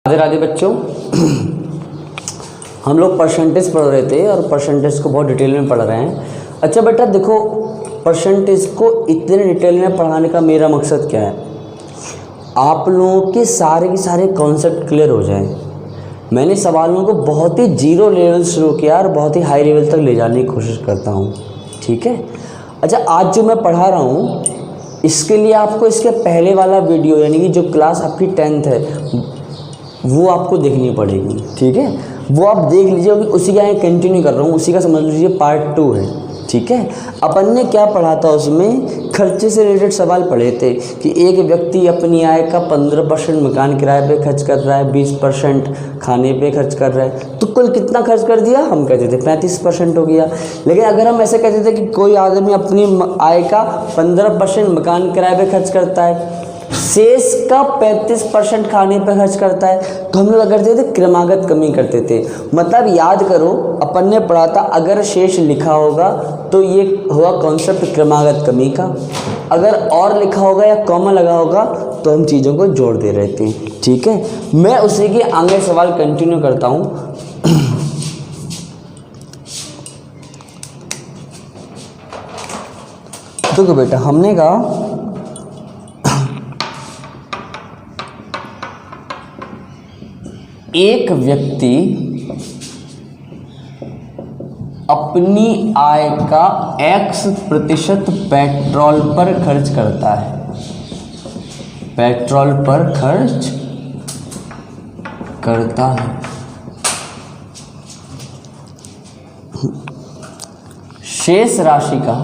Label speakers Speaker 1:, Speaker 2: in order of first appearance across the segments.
Speaker 1: राधे राधे बच्चों। हम लोग परसेंटेज पढ़ रहे थे और परसेंटेज को बहुत डिटेल में पढ़ रहे हैं। अच्छा बेटा देखो, परसेंटेज को इतने डिटेल में पढ़ाने का मेरा मकसद क्या है, आप लोगों के सारे कॉन्सेप्ट क्लियर हो जाएं। मैंने सवालों को बहुत ही जीरो लेवल शुरू किया और बहुत ही हाई लेवल तक ले जाने की कोशिश करता हूँ, ठीक है। अच्छा आज जो मैं पढ़ा रहा हूँ इसके लिए आपको इसके पहले वाला वीडियो यानी कि जो क्लास आपकी 10th है वो आपको देखनी पड़ेगी, ठीक है। वो आप देख लीजिए, उसी का मैं कंटिन्यू कर रहा हूँ, उसी का समझ लीजिए पार्ट 2 है, ठीक है। अपन ने क्या पढ़ा था, उसमें खर्चे से रिलेटेड सवाल पढ़े थे कि एक व्यक्ति अपनी आय का 15% मकान किराए पे खर्च कर रहा है, 20% खाने पे खर्च कर रहा है, तो कुल कितना खर्च कर दिया, हम कहते थे 35% हो गया। लेकिन अगर हम ऐसे कहते थे कि कोई आदमी अपनी आय का 15% मकान किराए पे खर्च करता है, शेष का 35% खाने पर खर्च करता है, तो हम लोग करते थे क्रमागत कमी करते थे। मतलब याद करो, अपन ने पढ़ा था अगर शेष लिखा होगा तो ये हुआ कॉन्सेप्ट क्रमागत कमी का, अगर और लिखा होगा या कॉमा लगा होगा तो हम चीज़ों को जोड़ दे रहे थे, ठीक है। मैं उसी के आगे सवाल कंटिन्यू करता हूँ। देखो बेटा, हमने कहा एक व्यक्ति अपनी आय का X% पेट्रोल पर खर्च करता है, पेट्रोल पर खर्च करता है। शेष राशि का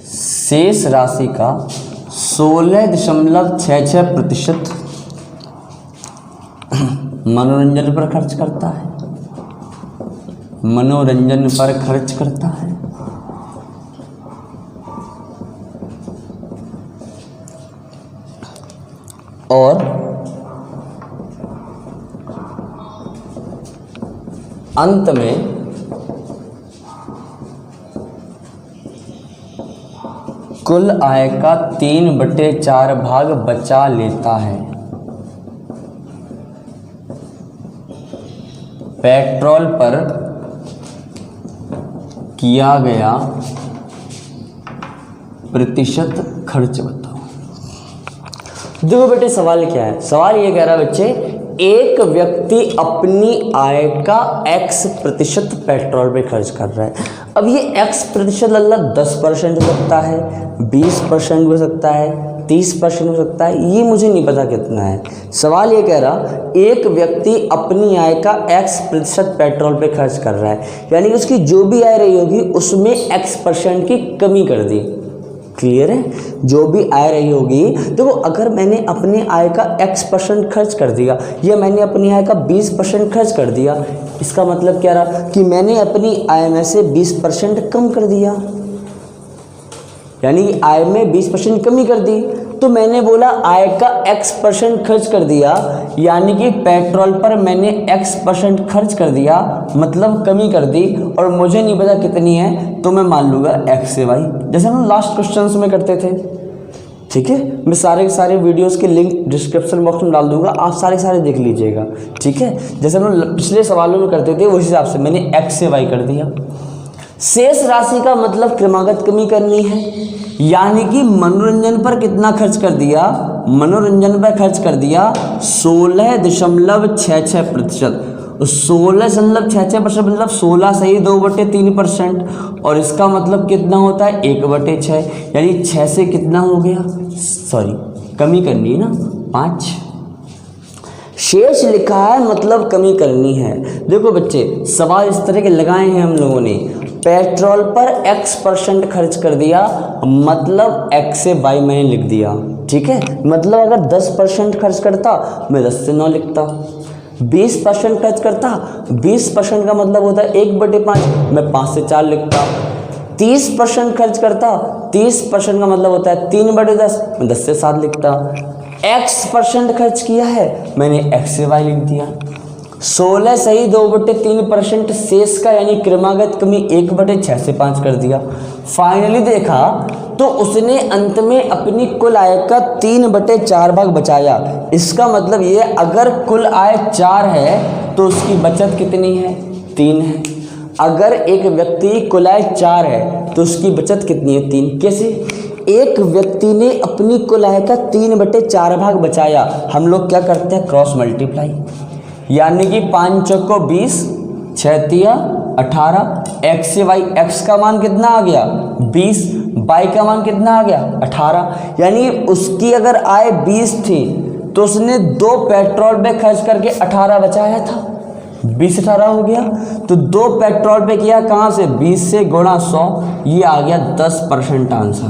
Speaker 1: 16.66% मनोरंजन पर खर्च करता है, मनोरंजन पर खर्च करता है। और अंत में कुल आय का 3/4 भाग बचा लेता है। पेट्रोल पर किया गया प्रतिशत खर्च बताओ। देखो बेटे सवाल क्या है, सवाल ये कह रहा है बच्चे, एक व्यक्ति अपनी आय का X% पेट्रोल पे खर्च कर रहा है। अब ये X% अल्लाह 10% हो सकता है, 20% हो सकता है, 30% हो सकता है, ये मुझे नहीं पता कितना है। सवाल ये कह रहा एक व्यक्ति अपनी आय का X% पेट्रोल पे खर्च कर रहा है, यानी कि उसकी जो भी आय रही होगी उसमें X% की कमी कर दी। क्लियर है, जो भी आय रही होगी। देखो अगर मैंने अपनी आय का X% खर्च कर दिया या मैंने अपनी आय का 20% खर्च कर दिया, इसका मतलब क्या रहा कि मैंने अपनी आय में से 20% कम कर दिया, यानी कि आय में 20% कमी कर दी। तो मैंने बोला आय का X% खर्च कर दिया, यानी कि पेट्रोल पर मैंने X% खर्च कर दिया, मतलब कमी कर दी, और मुझे नहीं पता कितनी है तो मैं मान लूँगा X से Y, जैसे हम लास्ट क्वेश्चंस में करते थे, ठीक है। मैं सारे वीडियोस के लिंक डिस्क्रिप्शन बॉक्स में डाल दूंगा, आप सारे देख लीजिएगा, ठीक है। जैसे हम पिछले सवालों में करते थे उस हिसाब से मैंने X से Y कर दिया। शेष राशि का मतलब क्रमागत कमी करनी है, यानी कि मनोरंजन पर कितना खर्च कर दिया, मनोरंजन पर खर्च कर दिया 16.66%। 16.66% मतलब 16 सही 2/3%, और इसका मतलब कितना होता है 1/6, यानी 6 से कितना हो गया, सॉरी कमी करनी है ना 5। शेष लिखा है मतलब कमी करनी है। देखो बच्चे सवाल इस तरह के लगाए हैं हम लोगों ने, पेट्रोल पर X% खर्च कर दिया, मतलब X से Y मैंने लिख दिया, ठीक है। मतलब अगर 10% खर्च करता मैं 10 से 9 लिखता, 20% खर्च करता, 20% का मतलब होता है 1/5, मैं 5 से 4 लिखता। 30% खर्च करता, 30% का मतलब होता है 3/10, मैं 10 से 7 लिखता। X% खर्च किया है मैंने X से Y लिख दिया। 16 सही 2/3%, शेष का यानी क्रमागत कमी 1/6 से 5 कर दिया। फाइनली देखा तो उसने अंत में अपनी कुल आय का 3/4 भाग बचाया। इसका मतलब ये अगर कुल आय 4 है तो उसकी बचत कितनी है, 3 है। अगर एक व्यक्ति कुल आय 4 है तो उसकी बचत कितनी है, 3। कैसे? एक व्यक्ति ने अपनी कुल आय का 3/4 भाग बचाया। हम लोग क्या करते हैं, क्रॉस मल्टीप्लाई, यानी कि 5 चौको 20, 6 तिया 18, एक्स से वाई, एक्स का मान कितना आ गया 20, वाई का मान कितना आ गया 18। यानी उसकी अगर आय 20 थी तो उसने 2 पेट्रोल पे खर्च करके 18 बचाया था, 20 18 हो गया। तो 2 पेट्रोल पे किया कहाँ से, 20 से गुणा 100, ये आ गया 10% आंसर।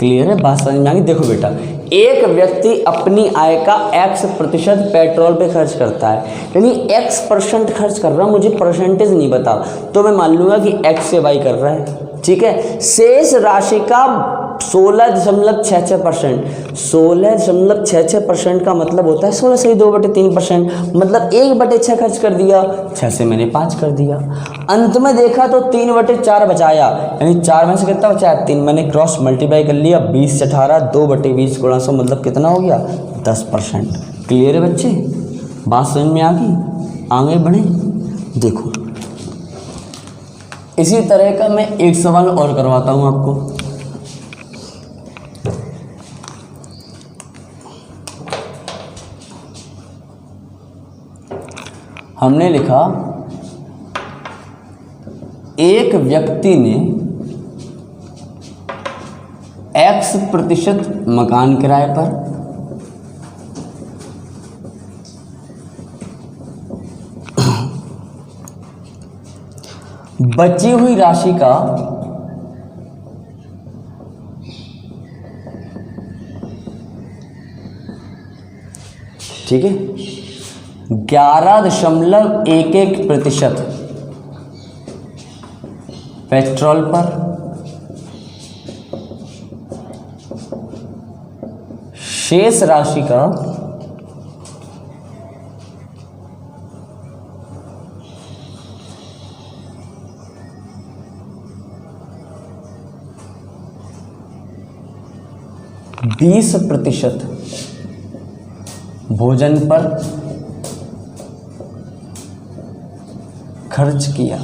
Speaker 1: क्लियर है, बात समझ में आ गई। देखो बेटा, एक व्यक्ति अपनी आय का x% पेट्रोल पे खर्च करता है, यानी x% खर्च कर रहा, मुझे परसेंटेज नहीं बता तो मैं मान लूंगा कि x से y कर रहा है, ठीक है। शेष राशि का 16.66%, 16.66% का मतलब होता है 16 सही 2/3%, मतलब 1/6 खर्च कर दिया, 6 से मैंने 5 कर दिया। अंत में देखा तो 3/4 बचाया, यानी 4 में से कितना बचाया, 3। मैंने क्रॉस मल्टीप्लाई कर लिया, 20 से 18, 2/20 गुणा 100 मतलब कितना हो गया 10%। क्लियर है बच्चे, बात समझ में आ गई, आगे बढ़े। देखो इसी तरह का मैं एक सवाल और करवाता हूं आपको। हमने लिखा एक व्यक्ति ने x% मकान किराए पर बची हुई राशि का ठीक है 11.11% पेट्रोल पर, शेष राशि का 20% भोजन पर खर्च किया।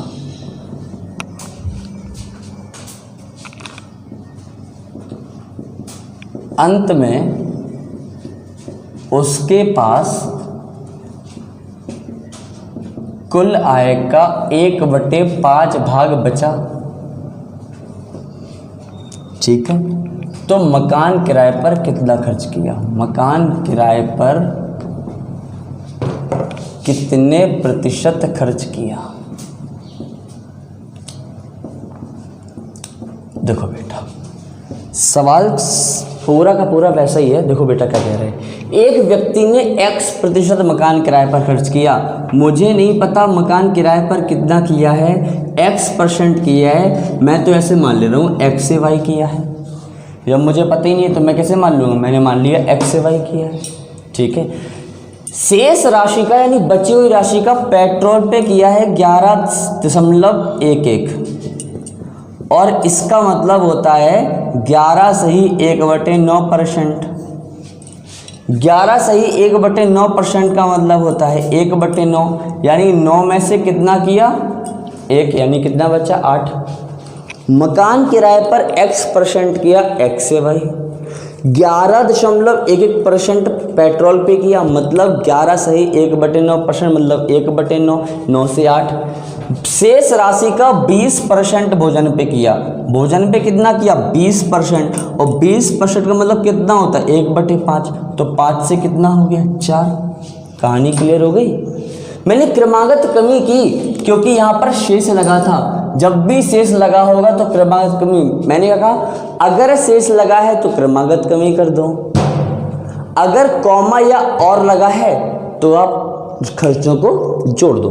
Speaker 1: अंत में उसके पास कुल आय का 1/5 भाग बचा, ठीक है। तो मकान किराए पर कितना खर्च किया, मकान किराए पर कितने प्रतिशत खर्च किया। देखो बेटा सवाल पूरा का पूरा वैसा ही है। देखो बेटा क्या कह रहे हैं, एक व्यक्ति ने x% मकान किराए पर खर्च किया। मुझे नहीं पता मकान किराए पर कितना किया है, x% किया है, मैं तो ऐसे मान ले रहा हूँ x से y किया है। जब मुझे पता ही नहीं है तो मैं कैसे मान लूँगा, मैंने मान लिया x से y किया है, ठीक है। शेष राशि का यानी बची हुई राशि का पेट्रोल पे किया है 11.11 और इसका मतलब होता है 11 सही 1/9%। 11 सही 1/9% का मतलब होता है 1/9, यानी 9 में से कितना किया 1, यानी कितना बचा 8। मकान किराए पर x% किया x से y, 11.11% पेट्रोल पे किया मतलब 11 सही 1/9% मतलब 1/9, 9 से 8। शेष राशि का 20% भोजन पे किया, भोजन पे कितना किया 20%, और 20% का मतलब कितना होता है 1/5, तो 5 से कितना हो गया 4। कहानी क्लियर हो गई। मैंने क्रमागत कमी की क्योंकि यहाँ पर शेष लगा था, जब भी शेष लगा होगा तो क्रमागत कमी। मैंने कहा अगर शेष लगा है तो क्रमागत कमी कर दो, अगर कॉमा या और लगा है तो आप खर्चों को जोड़ दो।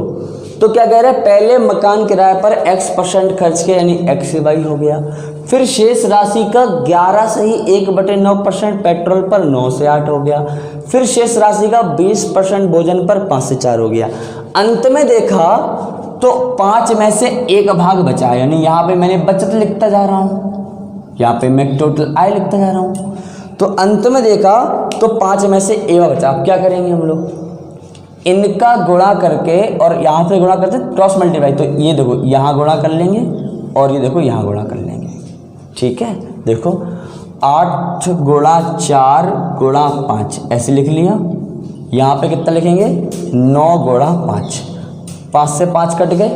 Speaker 1: तो क्या कह रहा है, पहले मकान किराए पर x% खर्च किया यानी x/y हो गया। फिर शेष राशि का 11 सही 1/9% पेट्रोल पर 9 से 8 हो गया। फिर शेष राशि का 20% भोजन पर 5 से 4 हो गया। अंत में देखा तो 5 में से 1 भाग बचा, यानी यहाँ पे मैंने बचत लिखता जा रहा हूँ, यहाँ पे मैं टोटल आय लिखता जा रहा हूँ। तो अंत में देखा तो 5 में से 1 बचा। अब क्या करेंगे हम लोग, इनका गुणा करके और यहाँ पे गुणा करते क्रॉस मल्टीप्लाई, तो ये देखो यहाँ गुणा कर लेंगे और ये देखो यहाँ गुणा कर लेंगे। ठीक है, देखो 8 गुणा 4 गुणा 5 ऐसे लिख लिया। यहाँ पे कितना लिखेंगे, 9 गुणा 5, 5 से 5 कट गए,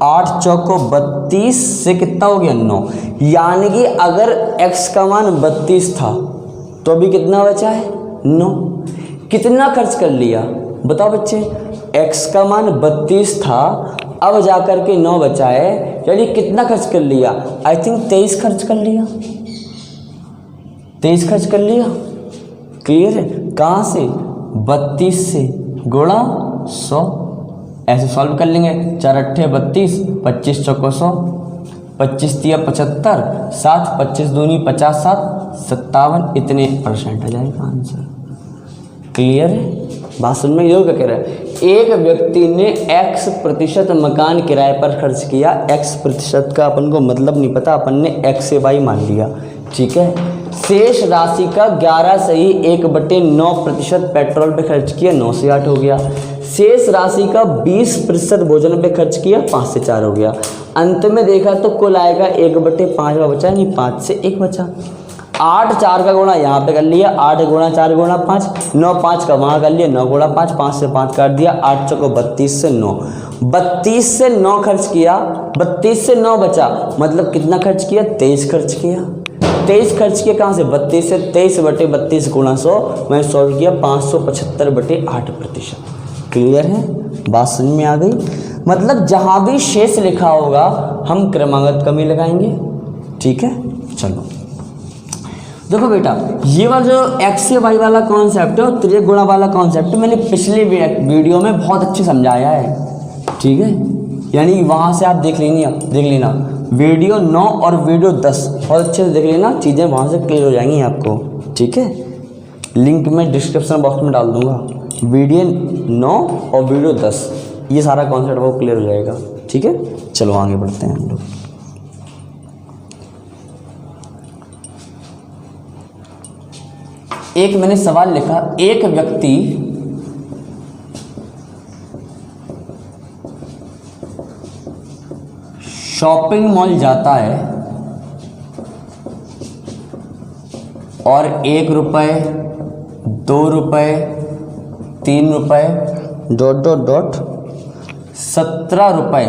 Speaker 1: 8 चौको 32 से कितना हो गया 9, यानी कि अगर x का मान 32 था तो अभी कितना बचा है 9। कितना खर्च कर लिया बताओ बच्चे, x का मान 32 था, अब जाकर के 9 बचा है, यानी कितना खर्च कर लिया, आई थिंक 23 खर्च कर लिया, 23 खर्च कर लिया। क्लियर है, कहाँ से 32 से गुणा 100, ऐसे सॉल्व कर लेंगे। 4 अट्ठे 32, 25 चौको 100, 25 तिया 75, 7 25 दूनी 50, 7 57, इतने % आ जाएगा आंसर। क्लियर है, बात समझ में। क्या कह रहा है, एक व्यक्ति ने x% मकान किराए पर खर्च किया। x% का अपन को मतलब नहीं पता, अपन ने x से y मान लिया। ठीक है, शेष राशि का 11 सही 1/9% पेट्रोल पे खर्च किया, 9 से 8 हो गया। शेष राशि का 20% भोजन पे खर्च किया, 5 से 4 हो गया। अंत में देखा तो कुल आएगा 1/5 बचा, यानी 5 से 1 बचा। 8 4 का गुणा यहाँ पे कर लिया, 8 गुणा 4 गुणा 5, 9 5 का वहाँ कर लिया, 9 गुणा 5, 5 से 5 काट दिया, 8 चौको 32 से 9, 32 से 9 खर्च किया, 32 से 9 बचा, मतलब कितना खर्च किया, 23 खर्च किया। 23 खर्च किया कहाँ से, 32 से, 23/32 गुणा 100, मैंने सॉल्व किया 575/8%। क्लियर है, बात समझ में आ गई। मतलब जहाँ भी शेष लिखा होगा हम क्रमागत कमी लगाएंगे। ठीक है, चलो देखो बेटा, ये वाला जो x से y वाला कॉन्सेप्ट है और त्रिज्य गुणा वाला कॉन्सेप्ट मैंने पिछले वीडियो में बहुत अच्छे समझाया है। ठीक है, यानी वहाँ से आप देख लेना वीडियो 9 और वीडियो 10 बहुत अच्छे से देख लेना, चीज़ें वहाँ से क्लियर हो जाएंगी आपको। ठीक है, लिंक मैं डिस्क्रिप्शन बॉक्स में डाल दूँगा, वीडियो 9 और वीडियो 10, ये सारा कॉन्सेप्ट वो क्लियर हो जाएगा। ठीक है, चलो आगे बढ़ते हैं हम लोग। एक मैंने सवाल लिखा, एक व्यक्ति शॉपिंग मॉल जाता है और 1 रुपये 2 रुपये 3 रुपये ... 17 रुपये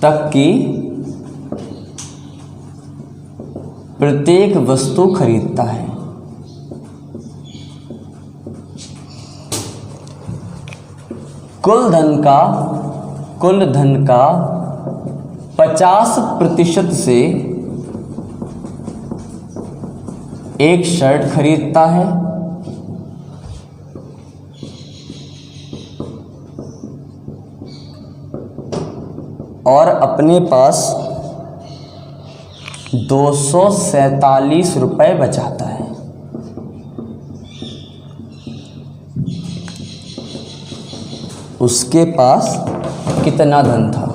Speaker 1: तक की प्रत्येक वस्तु खरीदता है। कुल धन का 50% से एक शर्ट खरीदता है और अपने पास 247 रुपये बचाता है। उसके पास कितना धन था,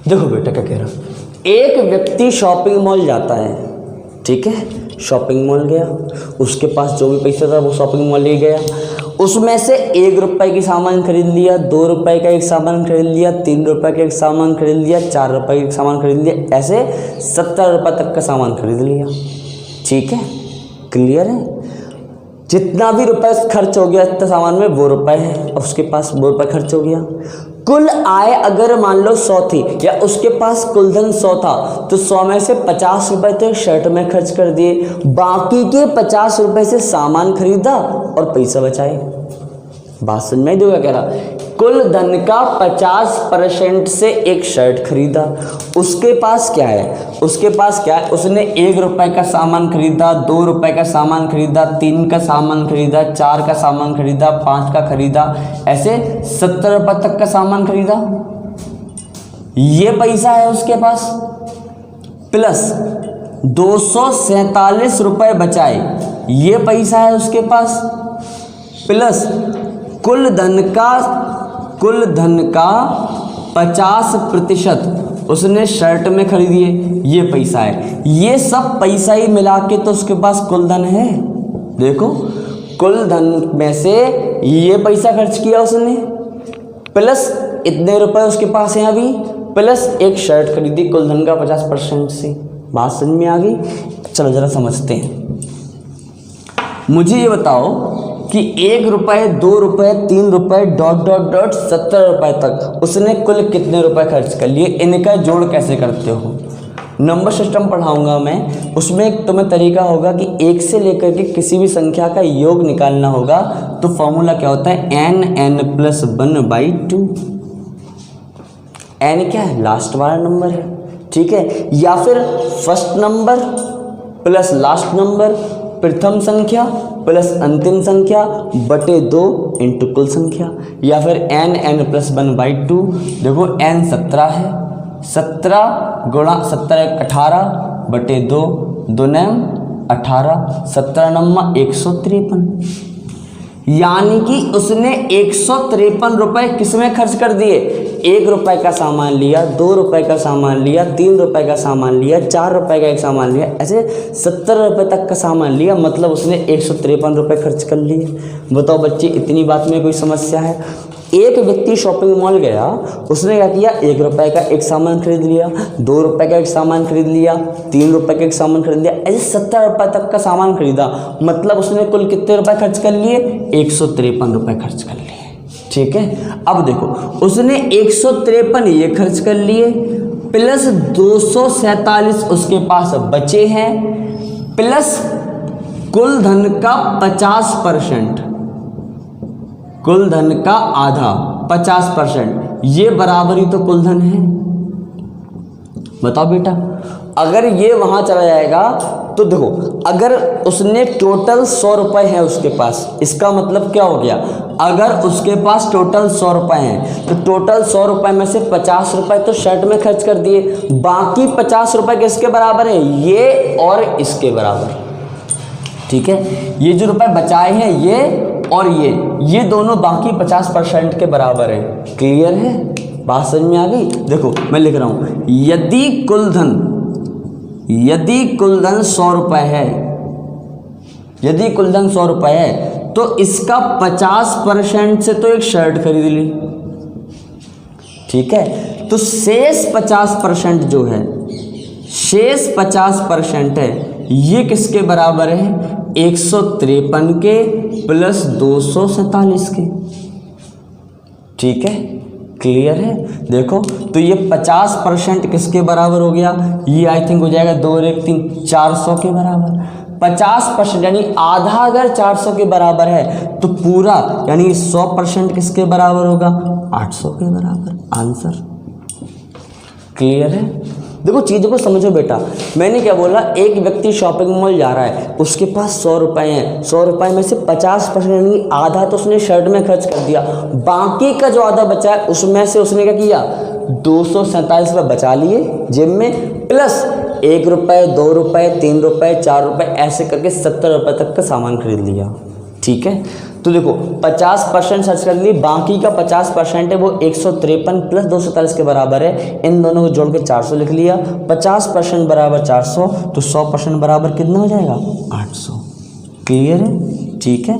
Speaker 1: देखो बेटा क्या कह रहा, एक व्यक्ति शॉपिंग मॉल जाता है। ठीक है, शॉपिंग मॉल गया, उसके पास जो भी पैसा था वो शॉपिंग मॉल ले गया, उसमें से 1 रुपये की सामान खरीद लिया, 2 रुपये का एक सामान खरीद लिया, 3 रुपये का एक सामान खरीद लिया, 4 रुपये का एक सामान खरीद लिया, ऐसे 70 रुपये तक का सामान खरीद लिया। ठीक है, क्लियर है, जितना भी रुपये खर्च हो गया इतना सामान में वो रुपये है और उसके पास वो रुपये खर्च हो गया। कुल आय अगर मान लो 100 थी या उसके पास कुल धन 100 था तो 100 में से 50 रुपये तो शर्ट में खर्च कर दिए, बाकी के 50 रुपये से सामान खरीदा और पैसा बचाए। बात समझ में दोगे कह रहा, कुल धन का 50% से एक शर्ट खरीदा। उसके पास क्या है, उसके पास क्या है, उसने 1 रुपए का सामान खरीदा, 2 रुपए का सामान खरीदा, 3 का सामान खरीदा, 4 का सामान खरीदा, 5 का खरीदा, ऐसे 70 रुपए तक का सामान खरीदा। ये पैसा है उसके पास, प्लस 247 रुपए बचाए, ये पैसा है उसके पास, प्लस कुल धन का 50% उसने शर्ट में खरीदी है, ये पैसा है। ये सब पैसा ही मिला के तो उसके पास कुल धन है। देखो, कुल धन में से ये पैसा खर्च किया उसने, प्लस इतने रुपए उसके पास हैं अभी, प्लस एक शर्ट खरीदी कुल धन का 50% से। बात समझ में आ गई? चलो जरा समझते हैं। मुझे ये बताओ कि 1 रुपए, 2 रुपए, 3 रुपए, ... 70 रुपए तक उसने कुल कितने रुपए खर्च कर लिए, इनका जोड़ कैसे करते हो? नंबर सिस्टम पढ़ाऊंगा मैं, उसमें एक तुम्हें तरीका होगा कि 1 से लेकर के किसी भी संख्या का योग निकालना होगा। तो फॉर्मूला क्या होता है, n+1/2। n क्या है, लास्ट वाला नंबर है, ठीक है, या फिर first number plus last number, प्रथम संख्या प्लस अंतिम संख्या बटे 2 इंटू कुल संख्या, या फिर n+1/2। देखो n 17 है, 17 गुणा 17 18 बटे 2, 2 9 18, 17 9 153। यानी कि उसने 153 रुपए किसमें खर्च कर दिए? 1 रुपए का सामान लिया, 2 रुपए का सामान लिया, 3 रुपए का सामान लिया, 4 रुपए का एक सामान लिया, ऐसे 70 रुपए तक का सामान लिया, मतलब उसने 153 रुपए खर्च कर लिए। बताओ बच्चे, इतनी बात में कोई समस्या है? एक व्यक्ति शॉपिंग मॉल गया, उसने क्या किया, 1 रुपए का एक सामान खरीद लिया, 2 रुपए का एक सामान खरीद लिया, 3 रुपए का एक सामान खरीद लिया, ऐसे 70 रुपए तक का सामान खरीदा, मतलब उसने कुल कितने रुपए खर्च कर लिए? 153 रुपए खर्च कर लिए। ठीक है, अब देखो, उसने 153 ये खर्च कर लिए, प्लस 247 उसके पास बचे हैं, प्लस कुल धन का 50%, कुल धन का आधा 50%, ये बराबर ही तो कुल धन है। बताओ बेटा, अगर ये वहां चला जाएगा तो देखो, अगर उसने टोटल 100 रुपए है उसके पास, इसका मतलब क्या हो गया, अगर उसके पास टोटल 100 रुपए हैं तो टोटल 100 रुपए में से 50 रुपए तो शर्ट में खर्च कर दिए, बाकी 50 रुपए किसके बराबर है? ये और इसके बराबर। ठीक है, ये जो रुपए बचाए हैं ये और ये दोनों बाकी 50% के बराबर है। क्लियर है? बात समझ में आ गई? देखो मैं लिख रहा हूं, यदि कुल धन 100 रुपए है, यदि कुल धन 100 रुपए है तो इसका 50% से तो एक शर्ट खरीद ली। ठीक है, तो शेष 50% जो है, शेष 50% है, ये किसके बराबर है? 153 के प्लस 247 के। ठीक है, क्लियर है? देखो तो ये 50% किसके बराबर हो गया? ये आई थिंक हो जाएगा 2 और 1 3 400 के बराबर। 50% यानी आधा अगर 400 के बराबर है तो पूरा यानी 100% किसके बराबर होगा? 800 के बराबर। आंसर क्लियर है? देखो चीज़ों को समझो बेटा, मैंने क्या बोला, एक व्यक्ति शॉपिंग मॉल जा रहा है, उसके पास 100 रुपए हैं, 100 रुपए में से 50% यानी आधा तो उसने शर्ट में खर्च कर दिया, बाकी का जो आधा बचा है उसमें से उसने क्या किया, 247 रुपये बचा लिए जेब में, प्लस 1 रुपये, 2 रुपये, 3 रुपये, 4 रुपये, ऐसे करके 70 रुपये तक का सामान खरीद लिया। ठीक है, तो देखो 50% खर्च कर ली, बाकी का 50% है वो 153 प्लस 247 के बराबर है। इन दोनों को जोड़ के 400 लिख लिया। 50% बराबर 400, तो 100% बराबर कितना हो जाएगा? 800। क्लियर है? ठीक है,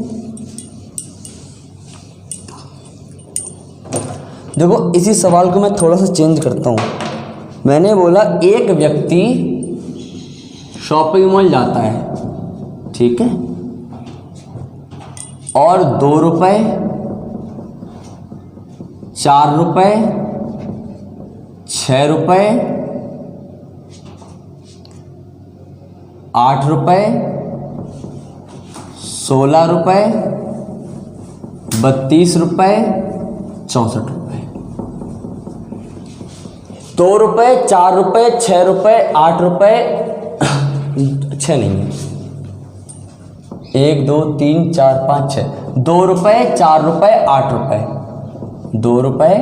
Speaker 1: देखो इसी सवाल को मैं थोड़ा सा चेंज करता हूँ। मैंने बोला एक व्यक्ति शॉपिंग मॉल जाता है, ठीक है, और 2 रुपये, 4 रुपये, 6 रुपये, 8 रुपये, 16 रुपये, 32 रुपये, 64 रुपये। 2 रुपये, 4 रुपये, 6 रुपये, 8 रुपये, 6 नहीं है, 1 2 3 4 5 6, 2 रुपये, 4 रुपये, 8 रुपये, 2 रुपये,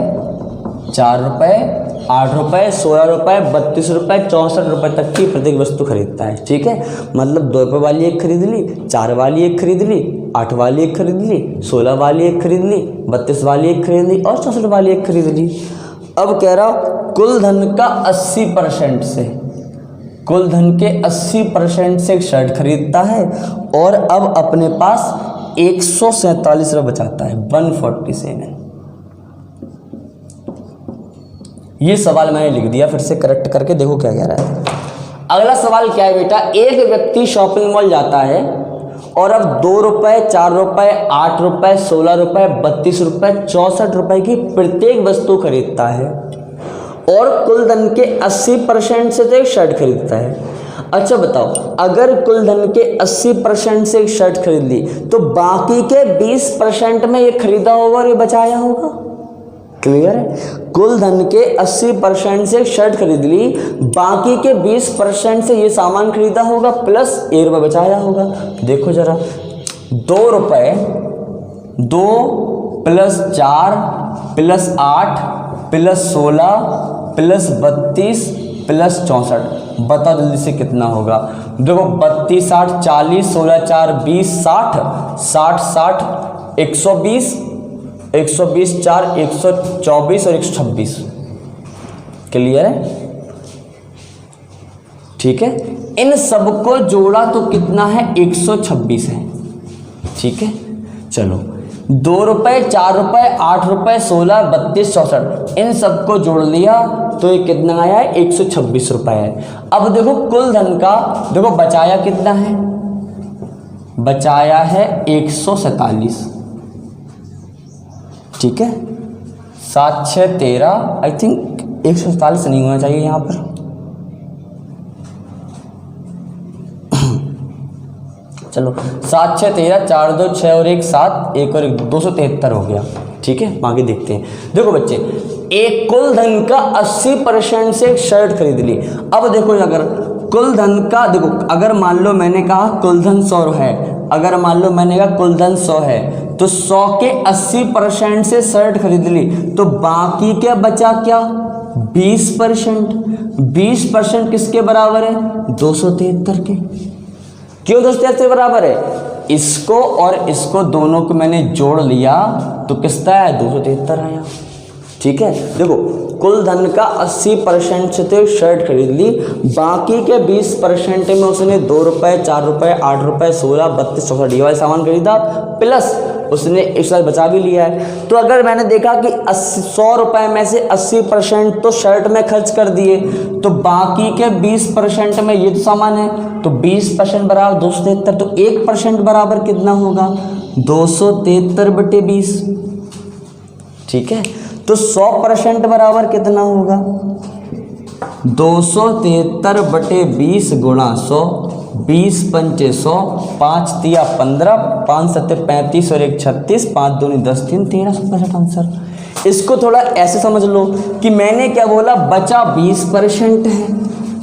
Speaker 1: 4 रुपये, 8 रुपये, 16 रुपये, 32 रुपये, 64 रुपये तक की प्रत्येक वस्तु खरीदता है। ठीक है, मतलब 2 रुपये वाली एक खरीद ली, 4 वाली एक खरीद ली, 8 वाली एक खरीद ली, 16 वाली एक खरीद ली, 32 वाली एक खरीद ली और 64 वाली एक खरीद ली। अब कह रहा कुल धन का 80% से, कुल धन के 80% से एक शर्ट खरीदता है और अब अपने पास 147 रुपये बचाता है, 147। ये सवाल मैंने लिख दिया, फिर से करेक्ट करके देखो क्या कह रहा है। अगला सवाल क्या है बेटा, एक व्यक्ति शॉपिंग मॉल जाता है और अब 2 रुपये, 4 रुपये, 8 रुपये, 16 रुपये, 32 रुपये, 64 रुपये की प्रत्येक वस्तु खरीदता है और कुल धन के 80% से तो एक शर्ट खरीदता है। अच्छा बताओ, अगर कुल धन के 80% से एक शर्ट खरीद ली तो बाकी के 20% में ये खरीदा होगा और ये बचाया होगा। क्लियर है? कुल धन के 80% से शर्ट खरीद ली, बाकी के 20% से ये सामान खरीदा होगा प्लस 1 रुपये बचाया होगा। देखो जरा, 2 रुपये, 2 plus 4 plus 8 plus 16 plus 32 plus 64, बताओ जल्दी से कितना होगा। देखो 32 8 40, 16 4 20, 60 60 60 120, 120 4 124 और 126। क्लियर है? ठीक है, इन सबको जोड़ा तो कितना है, 126 है। ठीक है, चलो 2 रुपये, 4 रुपये, 8 रुपये, 16, 32, 64, इन सबको जोड़ लिया तो ये कितना आया है, 126 रुपये है। अब देखो कुल धन का, देखो बचाया कितना है, बचाया है 147। ठीक है, 7 6 13, आई थिंक 147 नहीं होना चाहिए यहाँ पर। चलो 7 6 13, 4 2 6 और 1 7, 1 और 1 273 हो गया। ठीक है, आगे देखते हैं। देखो बच्चे, एक कुल धन का 80% से एक शर्ट खरीद ली। अब देखो, अगर कुल धन का, देखो अगर मान लो मैंने कहा कुल धन 100 है, अगर मान लो मैंने कहा कुल धन 100 है तो 100 के 80% से शर्ट खरीद ली तो बाकी क्या बचा, क्या 20%। 20% किसके बराबर है, 273 के। क्यों 273 बराबर है, इसको और इसको दोनों को मैंने जोड़ लिया तो किसका आया, 273 आया। ठीक है, देखो कुल धन का 80% से तो शर्ट खरीद ली, बाकी के 20% में उसने 2 रुपये, 4 रुपये, 8 रुपये, 16, 32, 64 ये वाला सामान खरीदा प्लस उसने 1 बचा भी लिया है। तो अगर मैंने देखा कि 100 रुपये में से 80% तो शर्ट में खर्च कर दिए तो बाकी के 20% में ये तो सामान है, तो 20% बराबर 273, तो 1% बराबर कितना होगा, 273/20। ठीक है, तो 100% बराबर कितना होगा, 273/20 गुणा 100, 20 पंचे 100, 5 तिया 15, 5 सत्ते 35 और 1 36, 5 दूनी 10 3 1365 आंसर। इसको थोड़ा ऐसे समझ लो कि मैंने क्या बोला, बचा 20% है,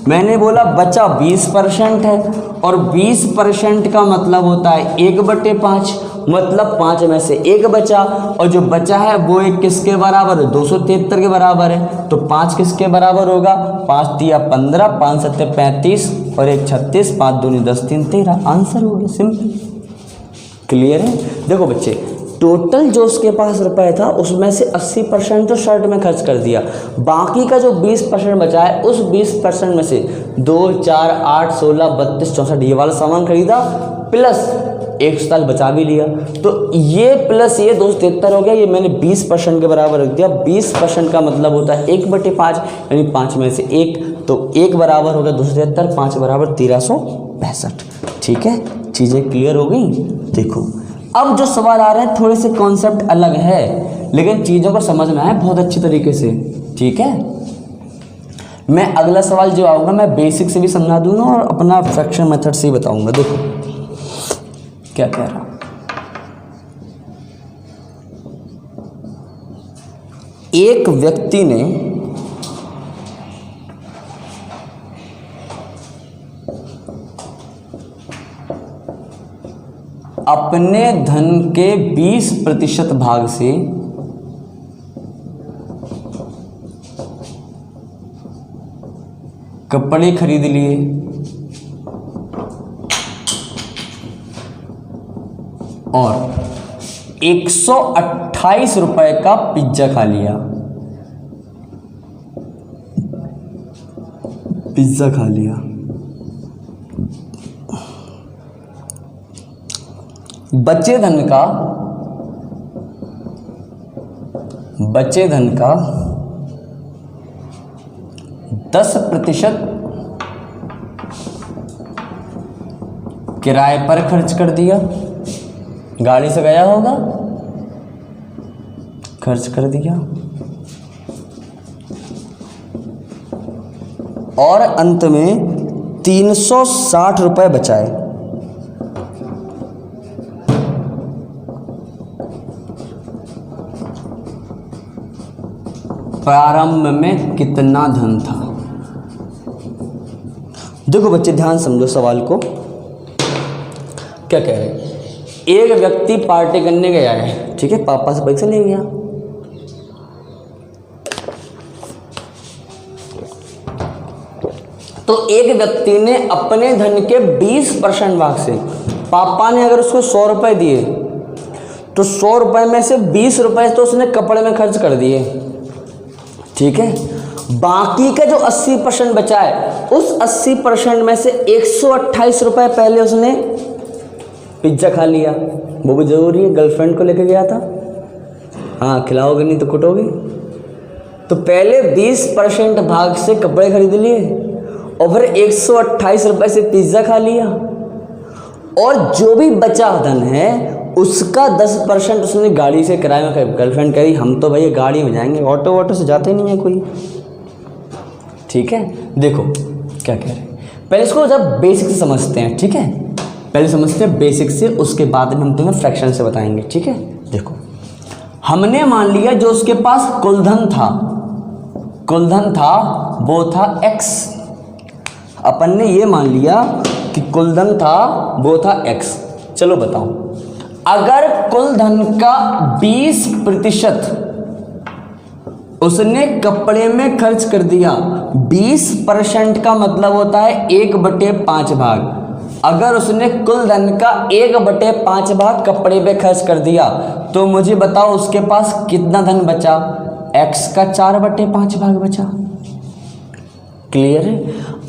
Speaker 1: मैंने बोला बचा 20% है और 20% का मतलब होता है 1/5, मतलब 5 में से 1 बचा और जो बचा है वो एक किसके बराबर है, 273 के बराबर है। तो 5 किसके बराबर होगा, 5 तिया 15, 5 सत्ते 35 और 1 36, 5 दूनी 10 3 13, आंसर हो गया, सिंपल। क्लियर है? देखो बच्चे, टोटल जो उसके पास रुपए था उसमें से 80% तो शर्ट में खर्च कर दिया, बाकी का जो 20% बचा है उस 20% में से 2 4 8 16 32 64 ये वाला सामान खरीदा प्लस 1 बचा भी लिया। तो ये प्लस ये 273 हो गया, ये मैंने 20% के बराबर रख दिया। 20% का मतलब होता है 1/5, यानी 5 में से 1, तो 1 बराबर हो गया 273, 5 बराबर 1365। ठीक है, चीज़ें क्लियर हो गई। देखो अब जो सवाल आ रहे हैं थोड़े से कॉन्सेप्ट अलग है, लेकिन चीज़ों को समझना है बहुत अच्छी तरीके से। ठीक है, मैं अगला सवाल जो आऊँगा मैं बेसिक से भी समझा दूंगा और अपना फ्रैक्शन मेथड से ही बताऊंगा। देखो क्या कह रहा, एक व्यक्ति ने अपने धन के 20% भाग से कपड़े खरीद लिए और 128 रुपए का पिज्जा खा लिया। पिज्जा खा लिया। बचे धन का 10% किराए पर खर्च कर दिया। गाड़ी से गया होगा, खर्च कर दिया। और अंत में 360 रुपए बचाए। प्रारंभ में कितना धन था? देखो बच्चे ध्यान समझो सवाल को। क्या कह रहे हैं? एक व्यक्ति पार्टी करने गया है, ठीक है, पापा से पैसा ले गया। तो एक व्यक्ति ने अपने धन के 20% भाग से, पापा ने अगर उसको 100 रुपए दिए तो 100 रुपए में से 20 रुपए तो उसने कपड़े में खर्च कर दिए, ठीक है। बाकी का जो 80% बचा है, उस 80% में से 128 रुपए पहले उसने पिज्जा खा लिया। वो भी जरूरी है, गर्लफ्रेंड को लेकर गया था। हाँ, खिलाओगे नहीं तो कुटोगे। तो पहले 20% भाग से कपड़े खरीद लिए और फिर 128 रुपए से पिज्जा खा लिया। और जो भी बचा धन है उसका 10% उसने गाड़ी से किराए में। गर्लफ्रेंड कह रही हम तो भैया गाड़ी में जाएंगे, ऑटो से जाते नहीं है कोई, ठीक है। देखो क्या कह रहे हैं, पहले इसको जब बेसिक से समझते हैं, ठीक है। पहले समझते हैं बेसिक से, उसके बाद में हम तुम्हें फ्रैक्शन से बताएंगे, ठीक है। देखो हमने मान लिया जो उसके पास कुलधन था वो था x। अपन ने ये मान लिया कि कुलधन था वो था x। चलो बताओ, अगर कुलधन का 20% उसने कपड़े में खर्च कर दिया, 20% का मतलब होता है 1/5 भाग। अगर उसने कुल धन का 1/5 भाग कपड़े पे खर्च कर दिया तो मुझे बताओ उसके पास कितना धन बचा? x का 4/5 भाग बचा। क्लियर है?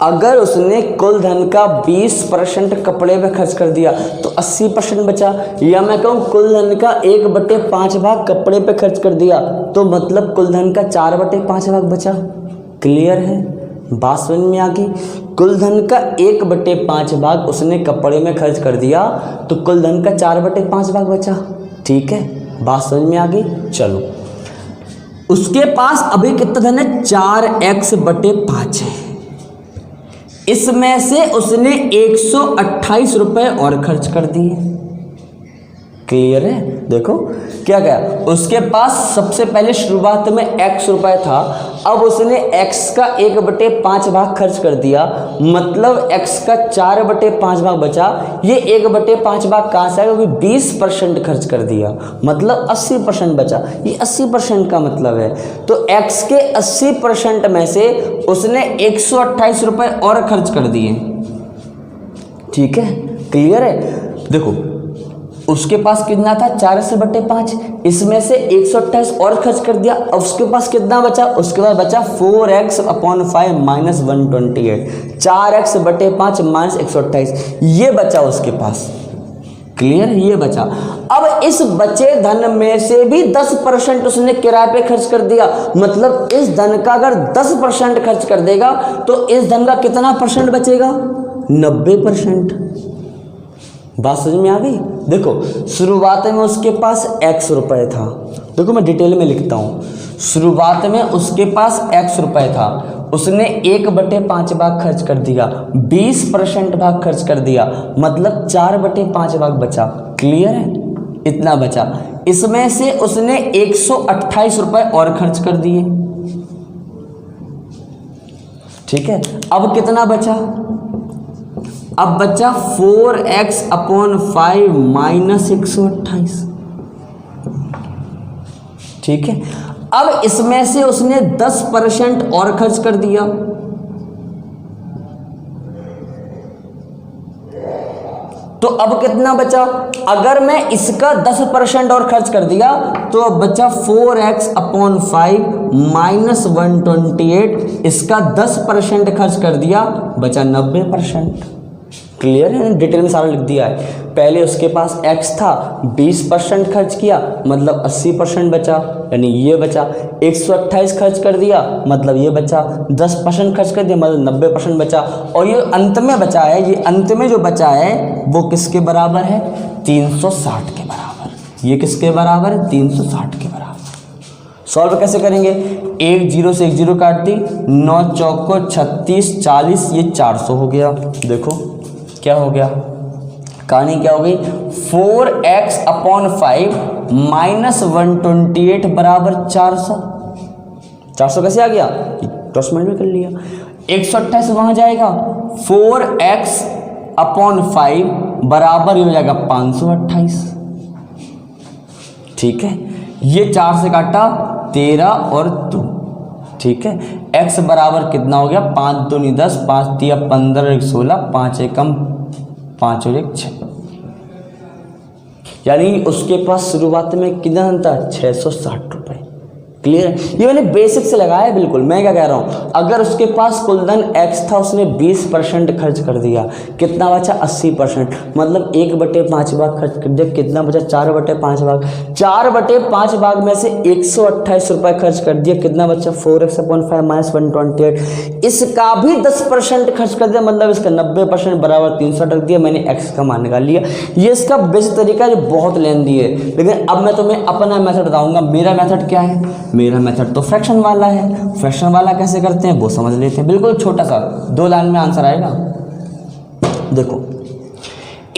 Speaker 1: अगर उसने कुल धन का 20% कपड़े पे खर्च कर दिया तो 80% बचा। या मैं कहूँ कुल धन का 1/5 भाग कपड़े पे खर्च कर दिया तो मतलब कुल धन का 4/5 भाग बचा। क्लियर है? बात समझ में आ गई? कुल धन का 1/5 भाग उसने कपड़े में खर्च कर दिया तो कुल धन का 4/5 भाग बचा। ठीक है, बात समझ में आ गई? चलो, उसके पास अभी कितना धन है? 4x/5 है। इसमें से उसने 128 रुपये और खर्च कर दिए। क्लियर है? देखो क्या क्या, उसके पास सबसे पहले शुरुआत में x रुपये था, अब उसने x का 1/5 भाग खर्च कर दिया, मतलब x का 4/5 भाग बचा। ये 1/5 भाग कहाँ से आया? क्योंकि 20% खर्च कर दिया, मतलब 80% बचा। ये 80% का मतलब है, तो x के 80% में से उसने 128 रुपये और खर्च कर दिए। ठीक है, क्लियर है? देखो उसके पास कितना था? 4x/5, इसमें से 128 और खर्च कर दिया। अब उसके पास कितना बचा? उसके पास बचा 4x/5 - 128, 4x/5 - 128, ये बचा उसके पास। क्लियर? ये बचा। अब इस बचे धन में से भी 10% उसने किराए पे खर्च कर दिया, मतलब इस धन का अगर 10% खर्च कर देगा तो इस धन का कितना परसेंट बचेगा? 90%। बात समझ में आ गई? देखो शुरुआत में उसके पास x रुपये था। देखो मैं डिटेल में लिखता हूँ। शुरुआत में उसके पास x रुपये था, उसने 1/5 भाग खर्च कर दिया, 20% भाग खर्च कर दिया, मतलब 4/5 भाग बचा। क्लियर है? इतना बचा। इसमें से उसने 128 रुपए और खर्च कर दिए। ठीक है, अब कितना बचा? अब बचा 4x/5 माइनस 128। ठीक है, अब इसमें से उसने 10% और खर्च कर दिया। तो अब कितना बचा? अगर मैं इसका 10% और खर्च कर दिया तो अब बचा 4x/5 माइनस 128। इसका 10% खर्च कर दिया, बचा 90%। क्लियर है? डिटेल में सारा लिख दिया है। पहले उसके पास x था, 20% खर्च किया मतलब 80% बचा, यानी ये बचा। 128 खर्च कर दिया मतलब ये बचा। 10% खर्च कर दिया मतलब 90% बचा। और ये अंत में बचा है, ये अंत में जो बचा है वो किसके बराबर है? 360 के बराबर। ये किसके बराबर है? 360 के बराबर। सॉल्व कैसे करेंगे? 1 0 से 1 0 काट दी, 9 चौको 36, 40, ये 400 हो गया। देखो क्या हो गया, कहानी क्या हो गई? 4x/5 माइनस 128 बराबर 400। 400 कैसे आ गया? 10 मिनट में कर लिया। 128 वहां जाएगा, 4x/5 बराबर हो जाएगा 528। ठीक है, ये 4 से काटा 13 और 2। ठीक है, x बराबर कितना हो गया? 5 2 नहीं 10, 5 3 15 1 16, 5 एकम 5 और 1 6। यानी उसके पास शुरुआत में कितना धन था? 660 रुपए। क्लियर है? ये मैंने बेसिक से लगाया है बिल्कुल। मैं क्या कह रहा हूँ, अगर उसके पास कुल धन x था, उसने 20% खर्च कर दिया, कितना बचा? 80%। मतलब 1/5 भाग खर्च कर दिया, कितना बचा? 4/5 भाग। 4/5 भाग में से 128 रुपये खर्च कर दिया, कितना बचा? 4x/5 minus 128। इसका भी 10% खर्च कर दिया, मतलब इसका 90% बराबर 360 रख दिया। मैंने x का मान निकाल लिया। ये इसका बेसिक तरीका है, जो बहुत लेंदी है। लेकिन अब मैं तुम्हें अपना मेथड बताऊंगा। मेरा मेथड क्या है? मेरा मेथड तो फ्रैक्शन वाला है। फ्रैक्शन वाला कैसे करते हैं वो समझ लेते हैं। बिल्कुल छोटा सा 2 लाइन में आंसर आएगा। देखो,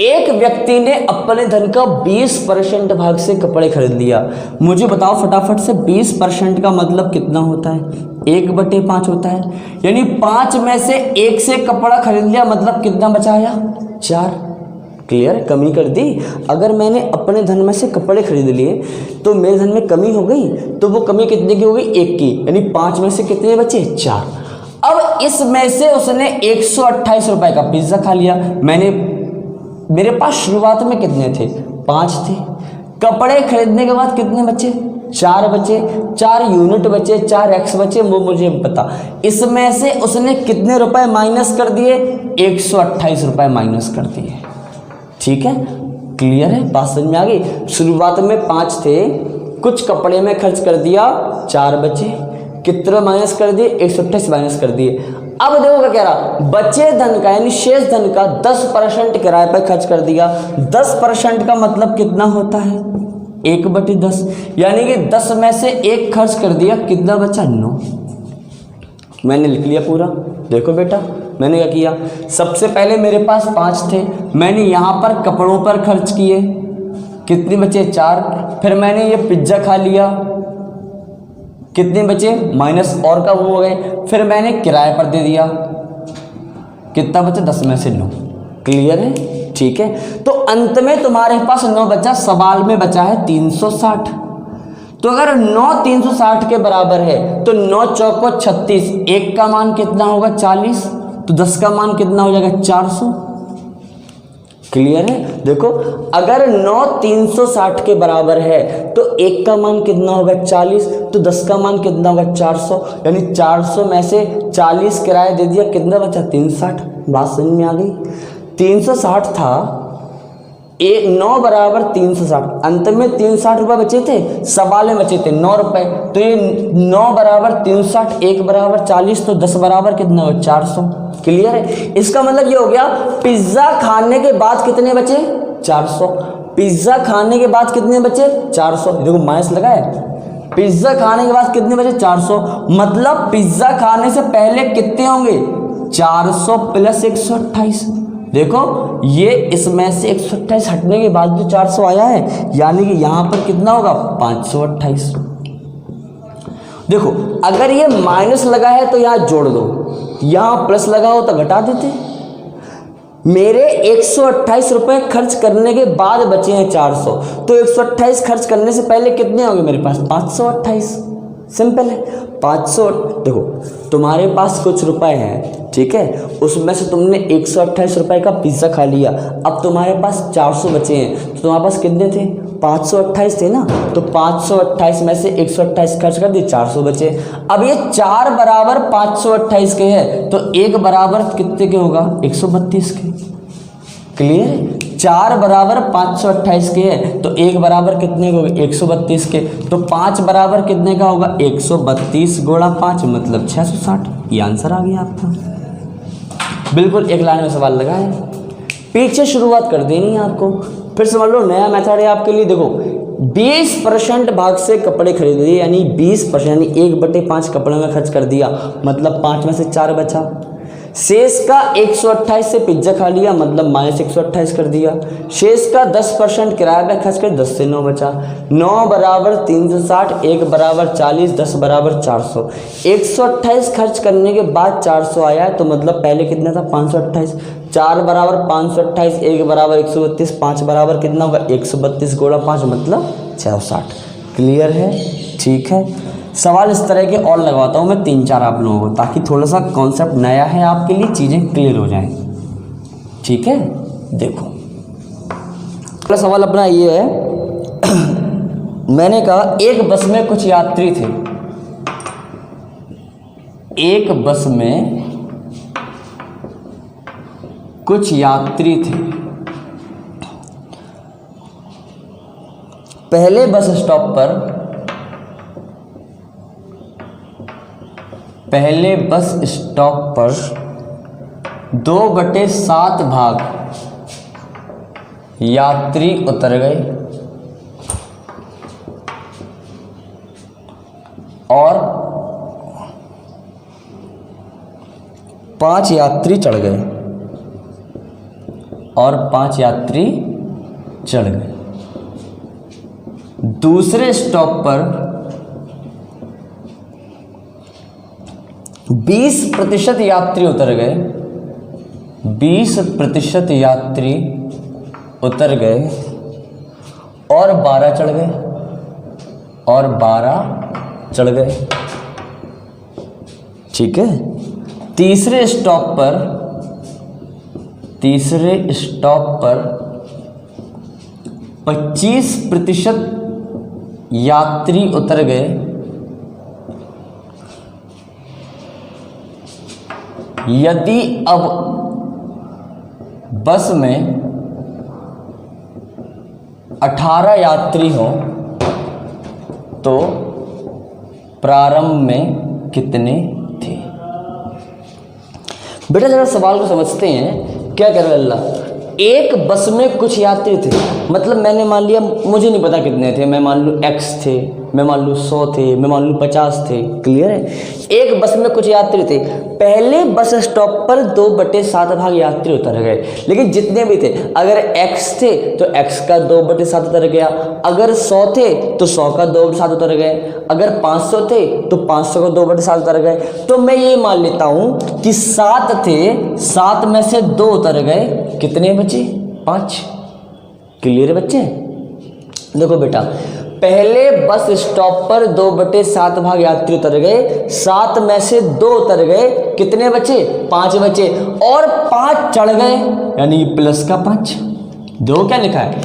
Speaker 1: एक व्यक्ति ने अपने धन का 20% भाग से कपड़े खरीद लिया। मुझे बताओ फटाफट से, 20% का मतलब कितना होता है? 1/5 होता है। यानी 5 में से 1 से कपड़ा खरीद लिया, मतलब कितना बचाया? 4। क्लियर? कमी कर दी। अगर मैंने अपने धन में से कपड़े खरीद लिए तो मेरे धन में कमी हो गई, तो वो कमी कितने की हो गई? 1 की। यानी 5 में से कितने बचे? 4। अब इसमें से उसने 128 रुपए का पिज्जा खा लिया। मेरे पास शुरुआत में कितने थे? 5 थे। कपड़े खरीदने के बाद कितने बचे? 4 बचे। 4 यूनिट बचे, 4x बचे, वो मुझे पता। इसमें से उसने कितने रुपए माइनस कर दिए? 128 रुपए माइनस कर दिए। ठीक है, क्लियर है? बात समझ में आ गई? शुरुआत में 5 थे, कुछ कपड़े में खर्च कर दिया, 4 बचे, कितने माइनस कर दिए? 128 माइनस कर दिए। अब देखो क्या कह रहा, बचे धन का यानी शेष धन का 10% किराए पर खर्च कर दिया। 10% का मतलब कितना होता है? 1/10। यानी कि 10 में से 1 खर्च कर दिया, कितना बचा? 9। मैंने लिख लिया पूरा। देखो बेटा मैंने क्या किया, सबसे पहले मेरे पास 5 थे, मैंने यहाँ पर कपड़ों पर खर्च किए, कितने बचे? 4। फिर मैंने ये पिज्ज़ा खा लिया, कितने बचे? माइनस और का वो हो गए। फिर मैंने किराए पर दे दिया, कितना बचा? 10 में से 9। क्लियर है? ठीक है, तो अंत में तुम्हारे पास 9 बचा, सवाल में बचा है 360। तो अगर 9 360 के बराबर है तो 9 चौको 36, 1 का मान कितना होगा? 40, तो 10 का मान कितना हो जाएगा? 400। क्लियर है? देखो अगर 9 360 के बराबर है तो 1 का मान कितना होगा? 40, तो 10 का मान कितना होगा? 400। यानी 400 में से 40 किराया दे दिया, कितना बचा? 360। बात समझ में आ गई? 360 था, 9 बराबर 360, अंत में 360 रुपये बचे थे, सवाल में बचे थे 9 रुपये। तो ये 9 बराबर 360, 1 बराबर 40, तो 10 बराबर कितना हो? 400। क्लियर है? इसका मतलब ये हो गया, पिज्ज़ा खाने के बाद कितने बचे? 400। पिज्ज़ा खाने के बाद कितने बचे? 400। देखो माइनस लगा है। पिज्ज़ा खाने के बाद कितने बचे? 400। मतलब पिज्ज़ा खाने से पहले कितने होंगे? 400 प्लस 128। देखो ये इसमें से 128 हटने के बाद जो 400 आया है, यानी कि यहाँ पर कितना होगा 528। देखो अगर ये माइनस लगा है तो यहाँ जोड़ दो, यहाँ प्लस लगा हो तो घटा देते। मेरे 128 रुपये खर्च करने के बाद बचे हैं 400, तो 128 खर्च करने से पहले कितने होंगे मेरे पास 528। सिंपल है 500। देखो तुम्हारे पास कुछ रुपए हैं, ठीक है, उसमें से तुमने 128 रुपये का पिज़्ज़ा खा लिया, अब तुम्हारे पास 400 बचे हैं, तो तुम्हारे पास कितने थे 528 थे ना, तो 528 में से 128 खर्च कर दिए, 400 बचे। अब ये 4 बराबर 528 के हैं, तो 1 बराबर कितने के होगा 132 के। क्लियर है, 4 बराबर 528 के है, तो 1 बराबर कितने के होगा 132 के, तो 5 बराबर कितने का होगा 132 गुणा 5 मतलब 660। ये आंसर आ गया आपका। बिल्कुल एक लाइन में सवाल लगा है, पीछे शुरुआत कर देनी है आपको। फिर समझ लो नया मेथड है आपके लिए। देखो 20% भाग से कपड़े खरीद लिए, यानी 20% यानी 1/5 कपड़ों में खर्च कर दिया, मतलब 5 में से 4 बचा। शेष का 128 से पिज्जा खा लिया, मतलब -128 कर दिया। शेष का 10% किराया पे खर्च कर 10 से 9 बचा। 9 बराबर 360, 1 बराबर 40, 10 बराबर 400। 128 खर्च करने के बाद 400 आया है, तो मतलब पहले कितना था 528। 4 बराबर 528, 1 बराबर 132, 5 बराबर कितना होगा 132 गुणा 5 मतलब 660। क्लियर है, ठीक है। सवाल इस तरह के और लगवाता हूँ मैं 3-4 आप लोगों को, ताकि थोड़ा सा कॉन्सेप्ट नया है आपके लिए, चीज़ें क्लियर हो जाएं। ठीक है, देखो अगला सवाल अपना ये है मैंने कहा एक बस में कुछ यात्री थे, एक बस में कुछ यात्री थे। पहले बस स्टॉप पर 2/7 भाग यात्री उतर गए और 5 यात्री चढ़ गए दूसरे स्टॉप पर 20% यात्री उतर गए, 20% यात्री उतर गए और 12 चढ़ गए। ठीक है, तीसरे स्टॉप पर 25% यात्री उतर गए, यदि अब बस में 18 यात्री हो तो प्रारंभ में कितने थे। बेटा जरा सवाल को समझते हैं, क्या कर रहा है अल्लाह। एक बस में कुछ यात्री थे, मतलब मैंने मान लिया, मुझे नहीं पता कितने थे, मैं मान लूँ X थे, मैं मान लूँ 100 थे, मैं मान लूँ 50 थे। क्लियर है, एक बस में कुछ यात्री थे। पहले बस स्टॉप पर 2/7 भाग यात्री उतर गए, लेकिन जितने भी थे, अगर X थे तो X का 2/7 उतर गया, अगर 100 थे तो 100 का 2/7 उतर गए, अगर 500 थे तो 500 का 2/7 उतर गए। तो मैं ये मान लेता हूँ कि 7 थे, 7 में से 2 उतर गए, कितने बचे 5। क्लियर है बच्चे। देखो बेटा, पहले बस स्टॉप पर 2/7 भाग यात्री उतर गए, 7 में से 2 उतर गए, कितने बचे 5 बचे, और 5 चढ़ गए, यानी प्लस का 5। दो क्या लिखा है,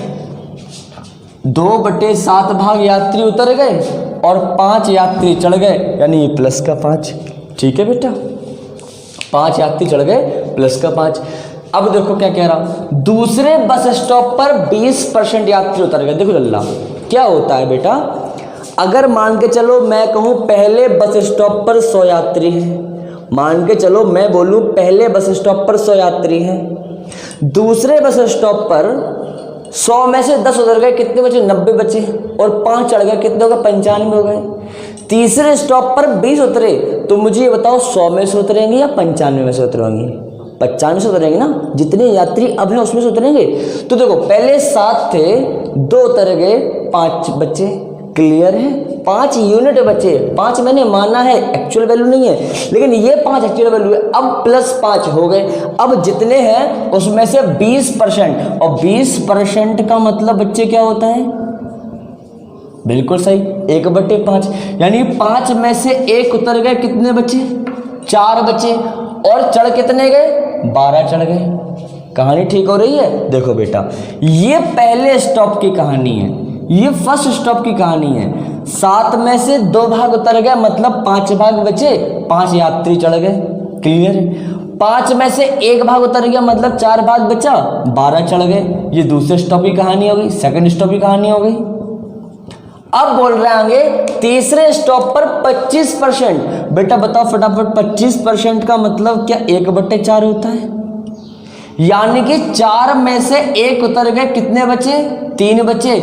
Speaker 1: 2/7 भाग यात्री उतर गए और 5 यात्री चढ़ गए, यानी प्लस का 5। ठीक है बेटा, 5 यात्री चढ़ गए प्लस का 5। अब देखो क्या कह रहा हूं, दूसरे बस स्टॉप पर 20% यात्री उतर गए। देखो लल्ला क्या होता है बेटा, अगर मान के चलो मैं कहूं पहले बस स्टॉप पर 100 यात्री हैं, मान के चलो मैं बोलूं पहले बस स्टॉप पर 100 यात्री हैं, दूसरे बस स्टॉप पर 100 में से 10 उतर गए, कितने बचे 90 बचे, और 5 चढ़ गए, कितने हो गए 95 हो गए। तीसरे स्टॉप पर 20 उतरे, तो मुझे ये बताओ 100 में से उतरेंगे या 95 में से उतरेंगे। 95 से उतरेंगे ना, जितने यात्री अब हैं उसमें से उतरेंगे। तो देखो पहले 7 थे, 2 उतर गए, 5 बचे। क्लियर है? 5 यूनिट बचे। 5 मैंने माना है, एक्चुअल वैल्यू नहीं है, लेकिन ये 5 एक्चुअल वैल्यू है। अब प्लस 5 हो गए। अब जितने हैं उसमें से 20%, और 20% का मतलब बच्चे क्या होता है? बिल्कुल सही, 1/5। यानी 5 में से 1 उतर गए, कितने बचे? 4 बचे। और चढ़ कितने गए? 12 चढ़ गए। कहानी ठीक हो रही है? देखो बेटा, ये पहले स्टॉप की कहानी है, ये फर्स्ट स्टॉप की कहानी है। 7 में से 2 भाग उतर गए, मतलब 5 भाग बचे, 5 यात्री चढ़ गए। क्लियर है? 5 में से 1 भाग उतर गया, मतलब 4 भाग बचा, 12 चढ़ गए। ये दूसरे स्टॉप की कहानी हो गई, सेकंड स्टॉप की कहानी हो गई। अब बोल रहे होंगे तीसरे स्टॉप पर 25%। बेटा बताओ फटाफट, 25% का मतलब क्या 1/4 होता है? यानी कि 4 में से 1 उतर गए, कितने बचे? 3 बचे।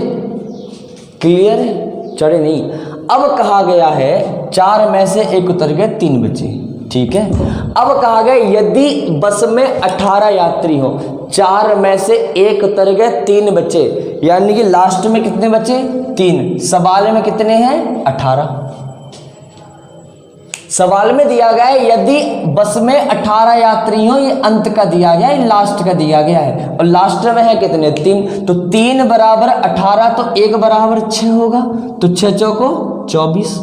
Speaker 1: क्लियर है? चढ़े नहीं। अब कहा गया है 4 में से 1 उतर गए, 3 बचे। ठीक है? अब कहा गया यदि बस में 18 यात्री हो, 4 में से 1 उतर गए, 3 बचे, यानी कि लास्ट में कितने बचे? 3। सवाल में कितने हैं? 18। सवाल में दिया गया है यदि बस में 18 यात्री हो, ये अंत का दिया गया है, लास्ट का दिया गया है, और लास्ट में है कितने? 3। तो 3 बराबर 18, तो 1 बराबर 6 होगा, तो 6 चौको 24।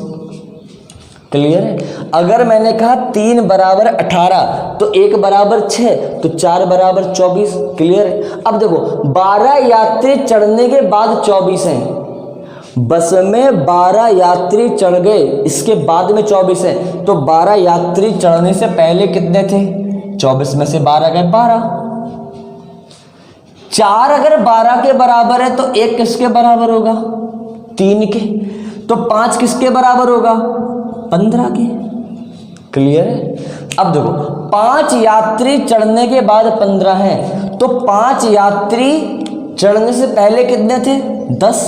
Speaker 1: क्लियर है? अगर मैंने कहा 3 बराबर 18 तो 1 बराबर 6, तो 4 बराबर 24। क्लियर है? अब देखो 12 यात्री चढ़ने के बाद 24 हैं। बस में 12 यात्री चढ़ गए, इसके बाद में 24 हैं, तो 12 यात्री चढ़ने से पहले कितने थे? 24 में से 12 गए, 12। 4 अगर 12 के बराबर है तो 1 किसके बराबर होगा? 3 के। तो 5 किसके बराबर होगा? 15 के। क्लियर है? अब देखो 5 यात्री चढ़ने के बाद 15 हैं, तो 5 यात्री चढ़ने से पहले कितने थे? 10।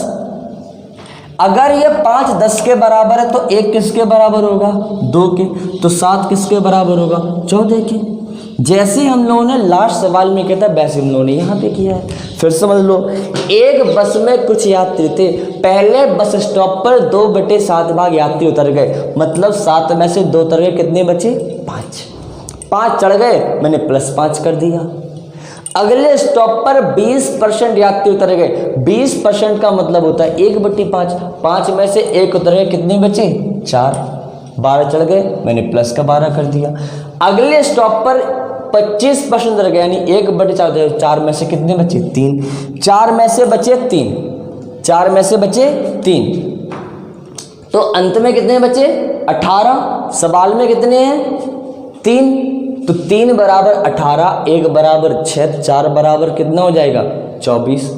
Speaker 1: अगर ये 5 10 के बराबर है तो 1 किसके बराबर होगा? 2 के। तो 7 किसके बराबर होगा? 14 के। जैसे हम लोगों ने लास्ट सवाल में किया था, वैसे हम लोगों ने यहाँ पे किया है। फिर समझ लो, एक बस में कुछ यात्री थे, पहले बस स्टॉप पर 2/7 भाग यात्री उतर गए, मतलब 7 में से 2 उतर गए, कितने बचे? 5। 5 चढ़ गए, मैंने +5 कर दिया। अगले स्टॉप पर 20% यात्री उतर गए। 20% का मतलब होता है 1/5। 5 में से 1 उतर गए, कितने बचे? 4। 12 चढ़ गए, मैंने प्लस का 12 कर दिया। अगले स्टॉप पर 25% उतर गए, यानी 1/4। 4 में से कितने बचे? 3। 4 में से बचे 3। 4 में से बचे 3, तो अंत में कितने बचे? 18। सवाल में कितने हैं? 3। तो 3 बराबर 18, 1 बराबर 6, 4 बराबर कितना हो जाएगा? 24।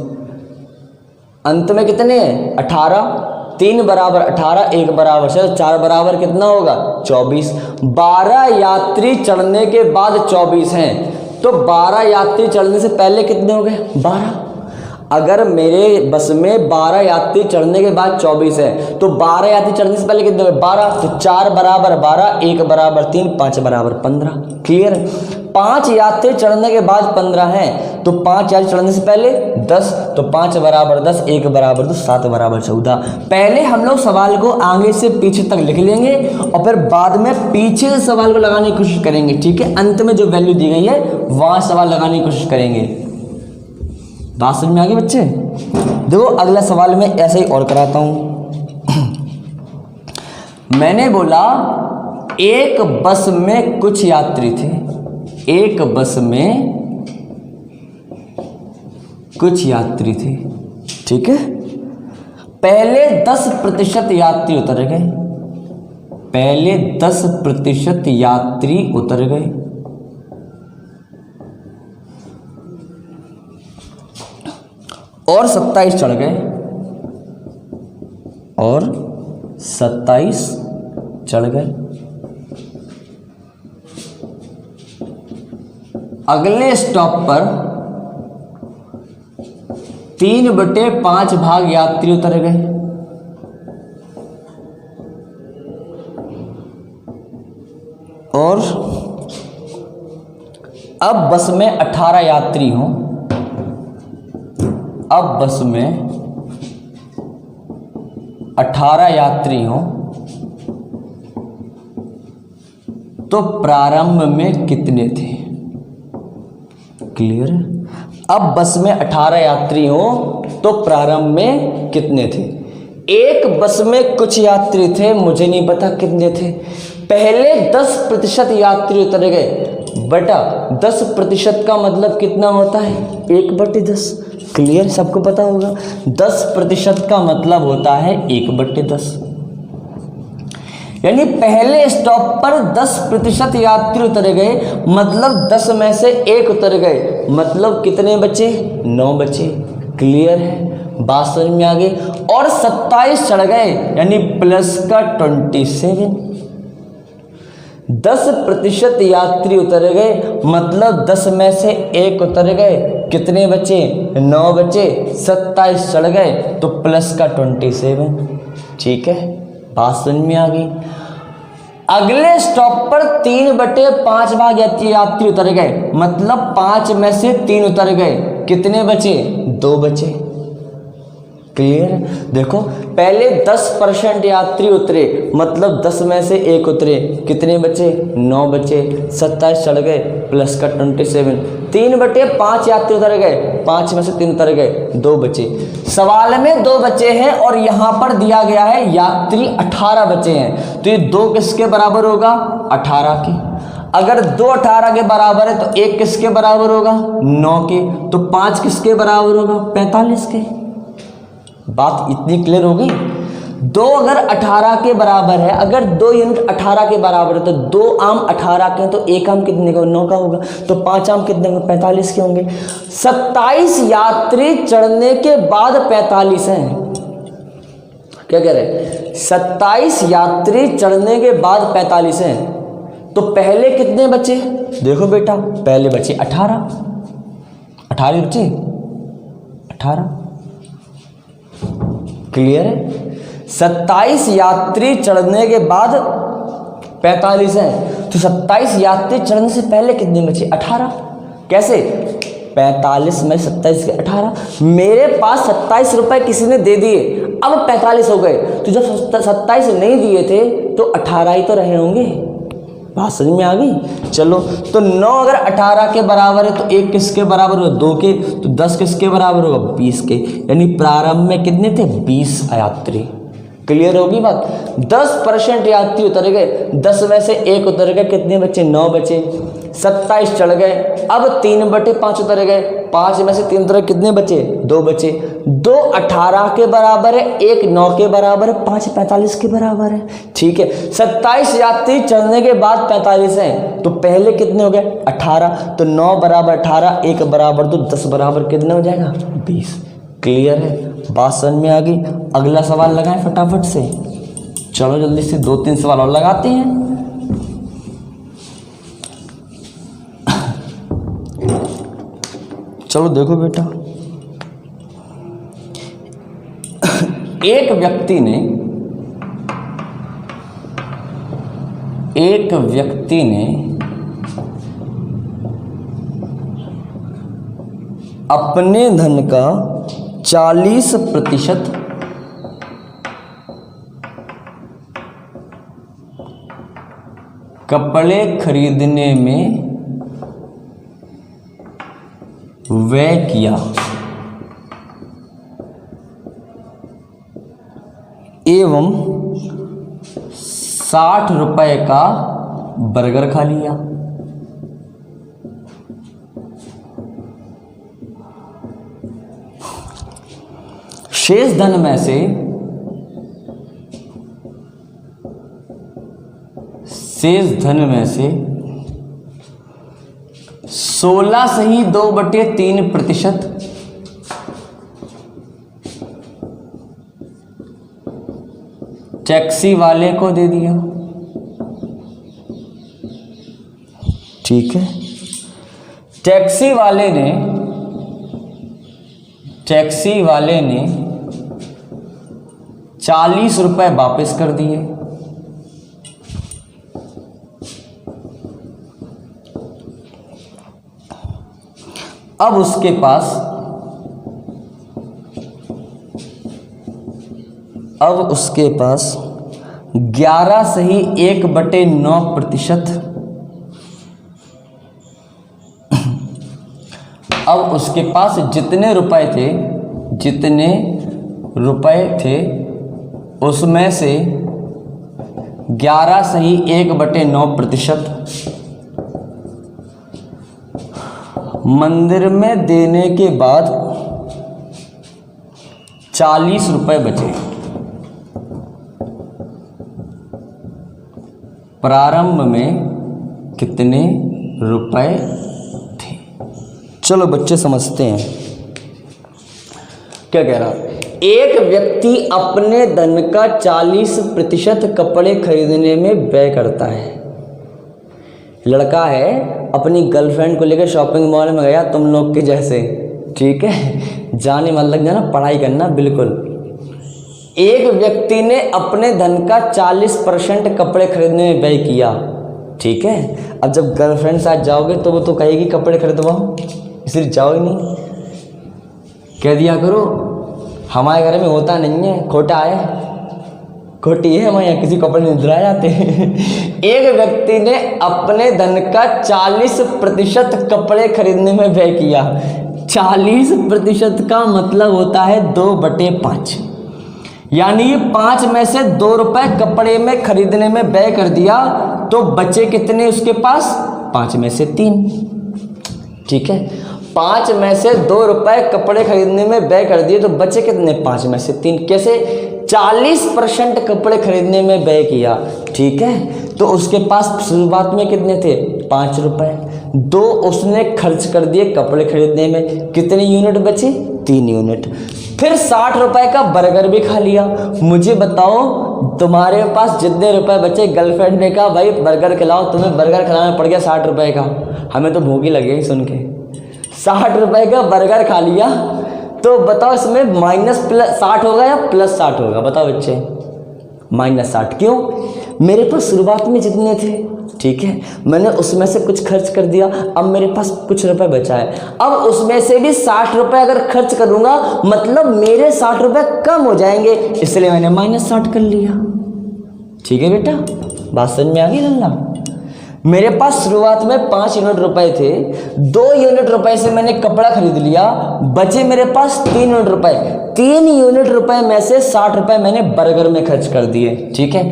Speaker 1: अंत में कितने हैं? 18। 3 बराबर 18, 1 बराबर 6, 4 बराबर कितना होगा? 24। 12 यात्री चढ़ने के बाद 24 हैं, तो 12 यात्री चढ़ने से पहले कितने हो गए? 12। अगर मेरे बस में 12 यात्री चढ़ने के बाद 24 है, तो 12 यात्री चढ़ने से पहले कितने हो गए? 12। तो 4 बराबर 12, 1 बराबर 3, 5 बराबर 15। क्लियर है? 5 यात्री चढ़ने के बाद 15 हैं, तो 5 यात्री चढ़ने से पहले 10, तो 5 बराबर 10, 1 बराबर 2, 7 बराबर 14। पहले हम लोग सवाल को आगे से पीछे तक लिख लेंगे, और फिर बाद में पीछे से सवाल को लगाने की कोशिश करेंगे। ठीक है? अंत में जो वैल्यू दी गई है वहाँ सवाल लगाने की कोशिश करेंगे। बात समझ में आ गई बच्चे? देखो अगला सवाल में ऐसे ही और कराता हूं। मैंने बोला एक बस में कुछ यात्री थे, एक बस में कुछ यात्री थे। ठीक है? पहले 10% यात्री उतर गए, पहले 10% यात्री उतर गए, और 27 चढ़ गए, और 27 चढ़ गए। अगले स्टॉप पर 3/5 भाग यात्री उतर गए, और अब बस में 18 यात्री हों, अब बस में 18 यात्री हों तो प्रारंभ में कितने थे? क्लियर? अब बस में 18 यात्री हों तो प्रारंभ में कितने थे? एक बस में कुछ यात्री थे, मुझे नहीं पता कितने थे। पहले 10% यात्री उतर गए। बेटा 10% का मतलब कितना होता है? 1/10। क्लियर? सबको पता होगा 10% का मतलब होता है 1/10। यानी पहले स्टॉप पर 10% यात्री उतर गए, मतलब 10 में से 1 उतर गए, मतलब कितने बचे? 9 बचे। क्लियर है? बात समझ में आ गई? और 27 चढ़ गए, यानी प्लस का 27। 10% यात्री उतर गए, मतलब 10 में से 1 उतर गए, कितने बचे? 9 बचे। 27 चढ़ गए तो प्लस का 27। ठीक है, बात समझ में आ गई? अगले स्टॉप पर 3/5 भाग यात्री उतर गए, मतलब 5 में से 3 उतर गए, कितने बचे? 2 बचे। क्लियर? देखो पहले 10% यात्री उतरे, मतलब 10 में से 1 उतरे, कितने बचे? 9 बचे। 27 चढ़ गए, प्लस का 27। 3/5 यात्री उतर गए, 5 में से 3 उतर गए, 2 बचे। सवाल में 2 बचे हैं और यहाँ पर दिया गया है यात्री 18 बचे हैं, तो ये 2 किसके बराबर होगा? 18 के। अगर 2 18 के बराबर है तो 1 किसके बराबर होगा? 9 के। तो 5 किसके बराबर होगा? 45 के। बात इतनी क्लियर होगी? 2 अगर 18 के बराबर है, अगर 2 यूनिट 18 के बराबर है तो 2 आम 18 के हैं, तो 1 आम कितने का? 9 का होगा। तो 5 आम कितने होंगे? 45 के होंगे। 27 यात्री चढ़ने के बाद 45 हैं। क्या कह रहे हैं? 27 यात्री चढ़ने के बाद 45 हैं, तो पहले कितने बचे? देखो बेटा, पहले बचे 18 बचे 18। क्लियर है? 27 यात्री चढ़ने के बाद 45 हैं, तो 27 यात्री चढ़ने से पहले कितने बचे? 18। कैसे? 45 में 27 के 18। मेरे पास 27 रुपए किसी ने दे दिए, अब 45 हो गए, तो जब 27 नहीं दिए थे तो 18 ही तो रहे होंगे। बात समझ में आ गई? चलो, तो 9 अगर 18 के बराबर है तो 1 किसके बराबर होगा? 2 के। तो 10 किसके बराबर होगा? 20 के। यानी प्रारंभ में कितने थे? 20 यात्री। क्लियर होगी बात? 10% यात्री उतर गए, 10 में से 1 उतर गए, कितने बचे? 9 बचे। 27 चढ़ गए, अब 3/5 उतर गए, 5 में से 3 उतर गए, कितने बचे? 2 बचे। 2 18 के बराबर है, 1 9 के बराबर है, 5 45 के बराबर है। ठीक है, 27 यात्री चढ़ने के बाद 45 हैं, तो पहले कितने हो गए? 18। तो 9 बराबर 18, 1 बराबर 2, 10 बराबर कितना हो जाएगा? 20। क्लियर है? बात समझ में आ गई? अगला सवाल लगाएं फटाफट से। चलो जल्दी से 2-3 सवाल और लगाते हैं। चलो देखो बेटा, एक व्यक्ति ने अपने धन का 40% कपड़े खरीदने में व्यय किया एवं 60 रुपए का बर्गर खा लिया। शेष धन में से 16 सही 2/3% टैक्सी वाले को दे दिया। ठीक है, टैक्सी वाले ने 40 रुपए वापस कर दिए। अब उसके पास 11 सही 1/9%। अब उसके पास जितने रुपए थे उसमें से 11 सही 1/9% मंदिर में देने के बाद 40 रुपए बचे। प्रारंभ में कितने रुपए थे? चलो बच्चे समझते हैं क्या कह रहा। एक व्यक्ति अपने धन का 40% कपड़े खरीदने में व्यय करता है। लड़का है, अपनी गर्लफ्रेंड को लेकर शॉपिंग मॉल में गया, तुम लोग के जैसे, ठीक है, जाने मन लग जाना, पढ़ाई करना बिल्कुल। एक व्यक्ति ने अपने धन का 40% कपड़े खरीदने में व्यय किया, ठीक है। अब जब गर्लफ्रेंड के साथ जाओगे तो वो तो कहेगी कपड़े खरीदवाओ, इसलिए जाओ ही नहीं। कह दिया करो हमारे घर में होता नहीं है, खोटा है, खोटी है, हमारे यहाँ किसी कपड़े नहीं दिलाए जाते। एक व्यक्ति ने अपने धन का 40% कपड़े खरीदने में व्यय किया। 40% का मतलब होता है 2/5, यानी 5 में से 2 रुपए कपड़े में खरीदने में व्यय कर दिया, तो बचे कितने उसके पास? 5 में से 3, ठीक है। 5 में से 2 रुपए कपड़े खरीदने में व्यय कर दिए, तो बचे कितने? 5 में से 3। कैसे? 40% कपड़े खरीदने में व्यय किया, ठीक है। तो उसके पास शुरुआत में कितने थे? 5 रुपए। 2 उसने खर्च कर दिए कपड़े खरीदने में, कितने यूनिट बचे? 3 यूनिट। फिर 60 रुपए का बर्गर भी खा लिया। मुझे बताओ तुम्हारे पास जितने रुपए बचे, गर्लफ्रेंड ने कहा भाई बर्गर खिलाओ, तुम्हें बर्गर खिलाना पड़ गया 60 रुपए का। हमें तो भूख ही लगी ही सुन के। 60 रुपए का बर्गर खा लिया, तो बताओ इसमें -60 होगा या +60 होगा? बताओ बच्चे। -60 क्यों? मेरे पास शुरुआत में जितने थे, ठीक है, मैंने उसमें से कुछ खर्च कर दिया, अब मेरे पास कुछ रुपए बचा है। अब उसमें से भी 60 रुपए अगर खर्च करूंगा, मतलब मेरे 60 रुपए कम हो जाएंगे, इसलिए मैंने -60 कर लिया। ठीक है बेटा, बात समझ में आ गई लल्ला? मेरे पास शुरुआत में 5 यूनिट रुपए थे, 2 यूनिट रुपए से मैंने कपड़ा खरीद लिया, बचे मेरे पास 3 यूनिट रुपए। 3 यूनिट रुपए में से 60 रुपए मैंने बर्गर में खर्च कर दिए, ठीक है।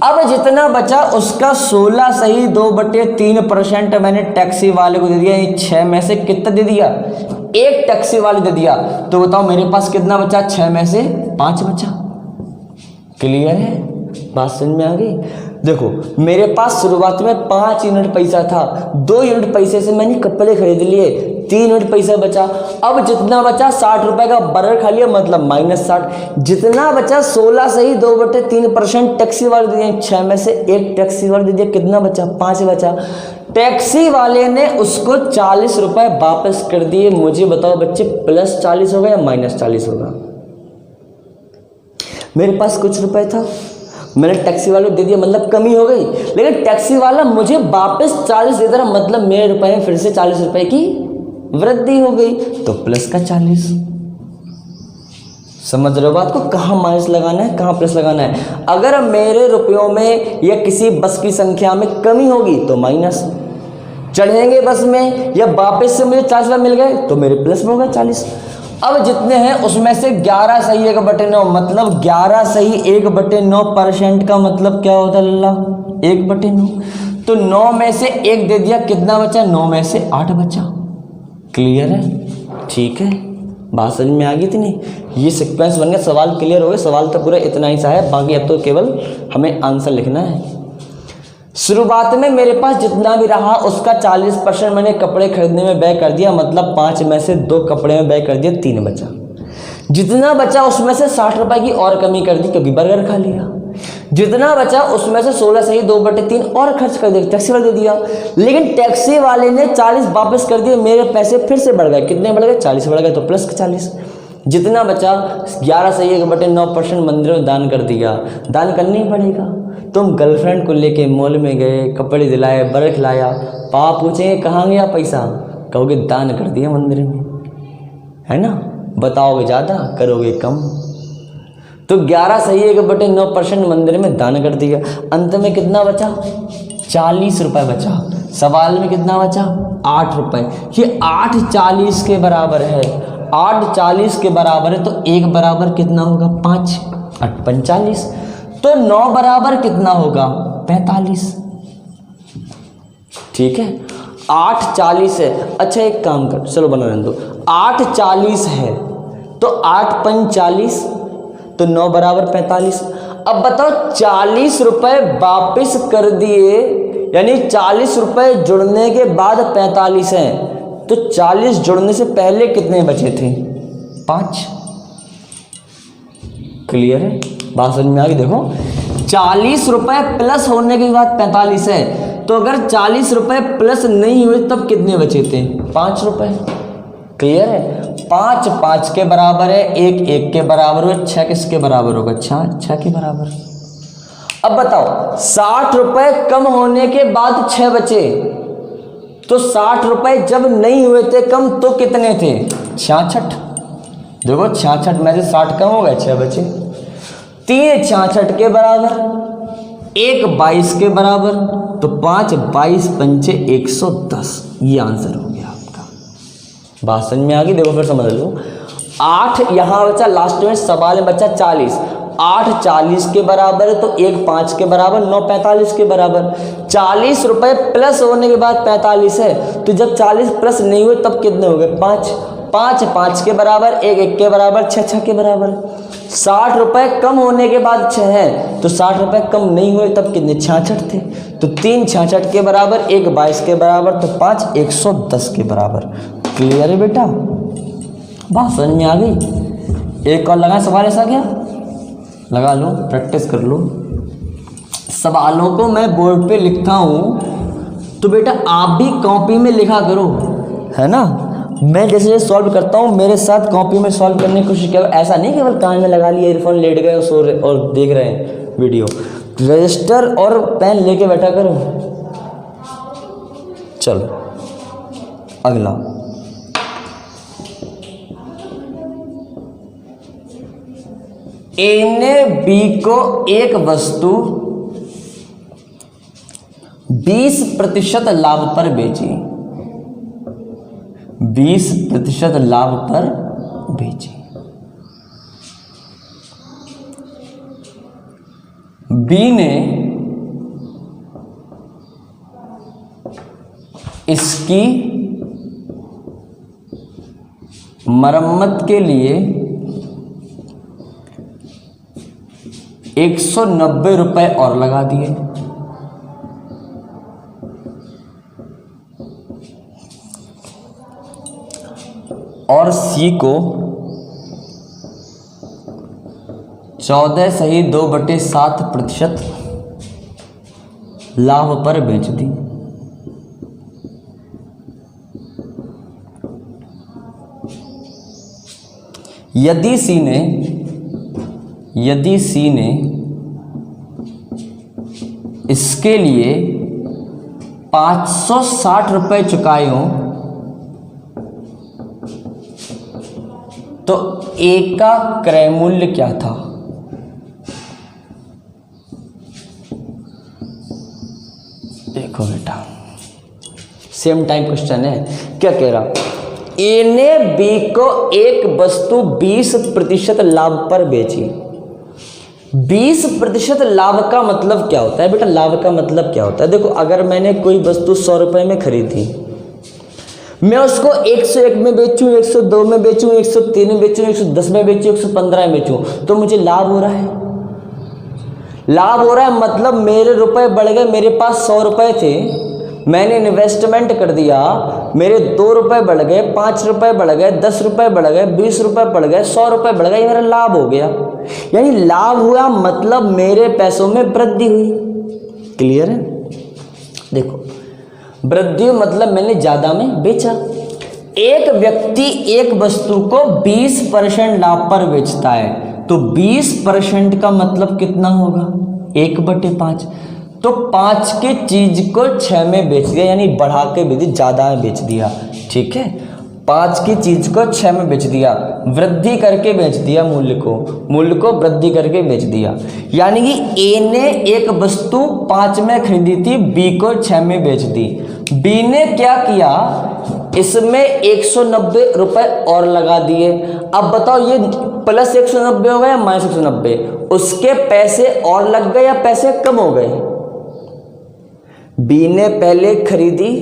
Speaker 1: अब जितना बचा उसका 16 सही 2/3% मैंने टैक्सी वाले को दे दिया। 6 में से कितना दे दिया? 1 टैक्सी वाले दे दिया। तो बताओ मेरे पास कितना बचा? 6 में से 5 बचा। क्लियर है? बात समझ में आ गई? देखो मेरे पास शुरुआत में 5 यूनिट पैसा था, 2 यूनिट पैसे से मैंने कपड़े खरीद लिए, 3 यूनिट पैसा बचा। अब जितना बचा 60 रुपए का बर्गर खा लिया, मतलब -60। जितना बचा 16 सही 2/3% टैक्सी वाले दे दिए। 6 में से 1 टैक्सी वाले दे दिया, कितना बचा? 5 बचा। टैक्सी वाले ने उसको 40 रुपए वापस कर दिए। मुझे बताओ बच्चे, +40 होगा या -40 होगा? मेरे पास कुछ रुपए था, मैंने टैक्सी वाले को दे दिया, मतलब कमी हो गई, लेकिन टैक्सी वाला मुझे वापस 40 दे रहा, मतलब मेरे रुपए में फिर से 40 रुपए की वृद्धि हो गई, तो प्लस का 40। समझ रहे हो बात को? कहाँ माइनस लगाना है, कहाँ प्लस लगाना है? अगर मेरे रुपयों में या किसी बस की संख्या में कमी होगी तो माइनस, चढ़ेंगे बस में या वापस से मुझे 40 रुपये मिल गए तो मेरे प्लस में हो गए 40। अब जितने हैं उसमें से 11 सही 1/9, मतलब 11 सही 1/9% का मतलब क्या होता है लल्ला? 1/9। तो 9 में से 1 दे दिया, कितना बचा? 9 में से 8 बचा। क्लियर है? ठीक है, बात समझ में आ गई थी नहीं? ये सीक्वेंस बन गया, सवाल क्लियर हो गए। सवाल तो पूरा इतना ही सा है, बाकी अब तो केवल हमें आंसर लिखना है। शुरुआत में मेरे पास जितना भी रहा उसका 40% मैंने कपड़े खरीदने में व्यय कर दिया, मतलब 5 में से 2 कपड़े में व्यय कर दिया, 3 बचा। जितना बचा उसमें से 60 रुपए की और कमी कर दी क्योंकि बर्गर खा लिया। जितना बचा उसमें से 16 सही 2/3 और खर्च कर दिया, टैक्सी वाले दे दिया, लेकिन टैक्सी वाले ने 40 वापस कर दिए, मेरे पैसे फिर से बढ़ गए। कितने बढ़ गए? 40 बढ़ गए, तो प्लस 40। जितना बचा 11 सही 1/9% मंदिर में दान कर दिया। दान करना ही पड़ेगा। तुम गर्लफ्रेंड को लेके मॉल में गए, कपड़े दिलाए, बर्गर खिलाया, पापा पूछेंगे कहाँ गया पैसा?
Speaker 2: कहोगे दान कर दिया मंदिर में, है ना। बताओगे ज़्यादा, करोगे कम। तो 11 सही 1/9% मंदिर में दान कर दिया। अंत में कितना बचा? 40 रुपये बचा। सवाल में कितना बचा? 8 रुपये। ये 8 40 के बराबर है, 8 40 के बराबर है। तो 1 बराबर कितना होगा? 5, 8 45। तो 9 बराबर कितना होगा? 45। ठीक है, 8 40 है। अच्छा एक काम कर, चलो बना रहने दो। 8 40 है तो 8 5 40, तो 9 बराबर 45। अब बताओ 40 रुपये वापिस कर दिए, यानी 40 रुपये जुड़ने के बाद 45 हैं, तो 40 जुड़ने से पहले कितने बचे थे? 5। क्लियर है? बात समझ में आ गई? देखो 40 रुपये प्लस होने के बाद 45 है, तो अगर 40 रुपये प्लस नहीं हुए तब कितने बचे थे? 5 रुपये। क्लियर है? 5 5 के बराबर है, 1 1 के बराबर है, 6 किसके बराबर होगा? 6 के बराबर। अब बताओ 60 रुपये कम होने के बाद 6 बचे, तो 60 रुपये जब नहीं हुए थे कम तो कितने थे? 66। देखो 66 में से 60 कम हो गए, 6 बचे। 3 66 के बराबर, 1 22 के बराबर, तो 5 22 पंचे 110। ये आंसर हो गया आपका। बात समझ में आ गई? देखो फिर समझ लो। 8 यहाँ बचा, लास्ट में सवाल में बचा 40। 8 40 के बराबर है, तो 1 5 के बराबर, 9 45 के बराबर। 40 रुपये प्लस होने के बाद 45 है, तो जब 40 प्लस नहीं हुए तब कितने हो गए? 5 5 5 के बराबर, 1 1 के बराबर, 6 6 के बराबर। 60 रुपये कम होने के बाद 6 है, तो 60 रुपये कम नहीं हुए तब कितने? 66 थे, तो 3 66 के बराबर, 1 22 के बराबर, तो 5 110 के बराबर। क्लियर है बेटा? बात समझ में आ गई? एक और लगा सवाल ऐसा क्या? लगा लो, प्रैक्टिस कर लो। सवालों को मैं बोर्ड पे लिखता हूँ, तो बेटा आप भी कॉपी में लिखा करो, है ना। मैं जैसे सॉल्व करता हूँ मेरे साथ कॉपी में सॉल्व करने की कोशिश करो। ऐसा नहीं केवल कान में लगा लिया, ईयरफोन लेट गए और सो रहे और देख रहे हैं वीडियो। रजिस्टर और पेन लेके बैठा करो। चलो अगला, ए ने बी को एक वस्तु 20% लाभ पर बेची। 20% लाभ पर बेची। बी ने इसकी मरम्मत के लिए 190 रुपये और लगा दिए। और सी को 14.2/7% लाभ पर बेच दी। यदि सी ने इसके लिए 560 रुपये चुकाए हों, तो ए का क्रय मूल्य क्या था? देखो बेटा सेम टाइम क्वेश्चन है। क्या कह रहा? ए ने बी को एक वस्तु 20% लाभ पर बेची। 20% लाभ का मतलब क्या होता है बेटा? लाभ का मतलब क्या होता है? देखो अगर मैंने कोई वस्तु 100 रुपये में खरीदी, मैं उसको 101 में बेचूं, 102 में बेचूं, 103 में बेचूं, 110 में बेचूं, 115 में बेचूं, तो मुझे लाभ हो रहा है। लाभ हो रहा है मतलब मेरे रुपए बढ़ गए। मेरे पास 100 रुपये थे, मैंने इन्वेस्टमेंट कर दिया, मेरे 2 रुपये बढ़ गए, 5 रुपये बढ़ गए, 10 रुपये बढ़ गए, 20 रुपये बढ़ गए, 100 रुपये बढ़ गए, ये मेरा लाभ हो गया। यानी लाभ हुआ मतलब मेरे पैसों में वृद्धि हुई। क्लियर है? देखो वृद्धि मतलब मैंने ज़्यादा में बेचा। एक व्यक्ति एक वस्तु को 20% लाभ पर बेचता है, तो 20% का मतलब कितना होगा? 1/5। तो 5 की चीज को 6 में बेच दिया, यानी बढ़ा के बेच दिया, ज्यादा में बेच दिया। ठीक है, 5 की चीज को 6 में बेच दिया, वृद्धि करके बेच दिया, मूल्य को वृद्धि करके बेच दिया। यानी कि ए ने एक वस्तु 5 में खरीदी थी, बी को 6 में बेच दी। बी ने क्या किया, इसमें 190 रुपए और लगा दिए। अब बताओ ये प्लस 190 हो गए या माइनस 190? उसके पैसे और लग गए या पैसे कम हो गए? बी ने पहले खरीदी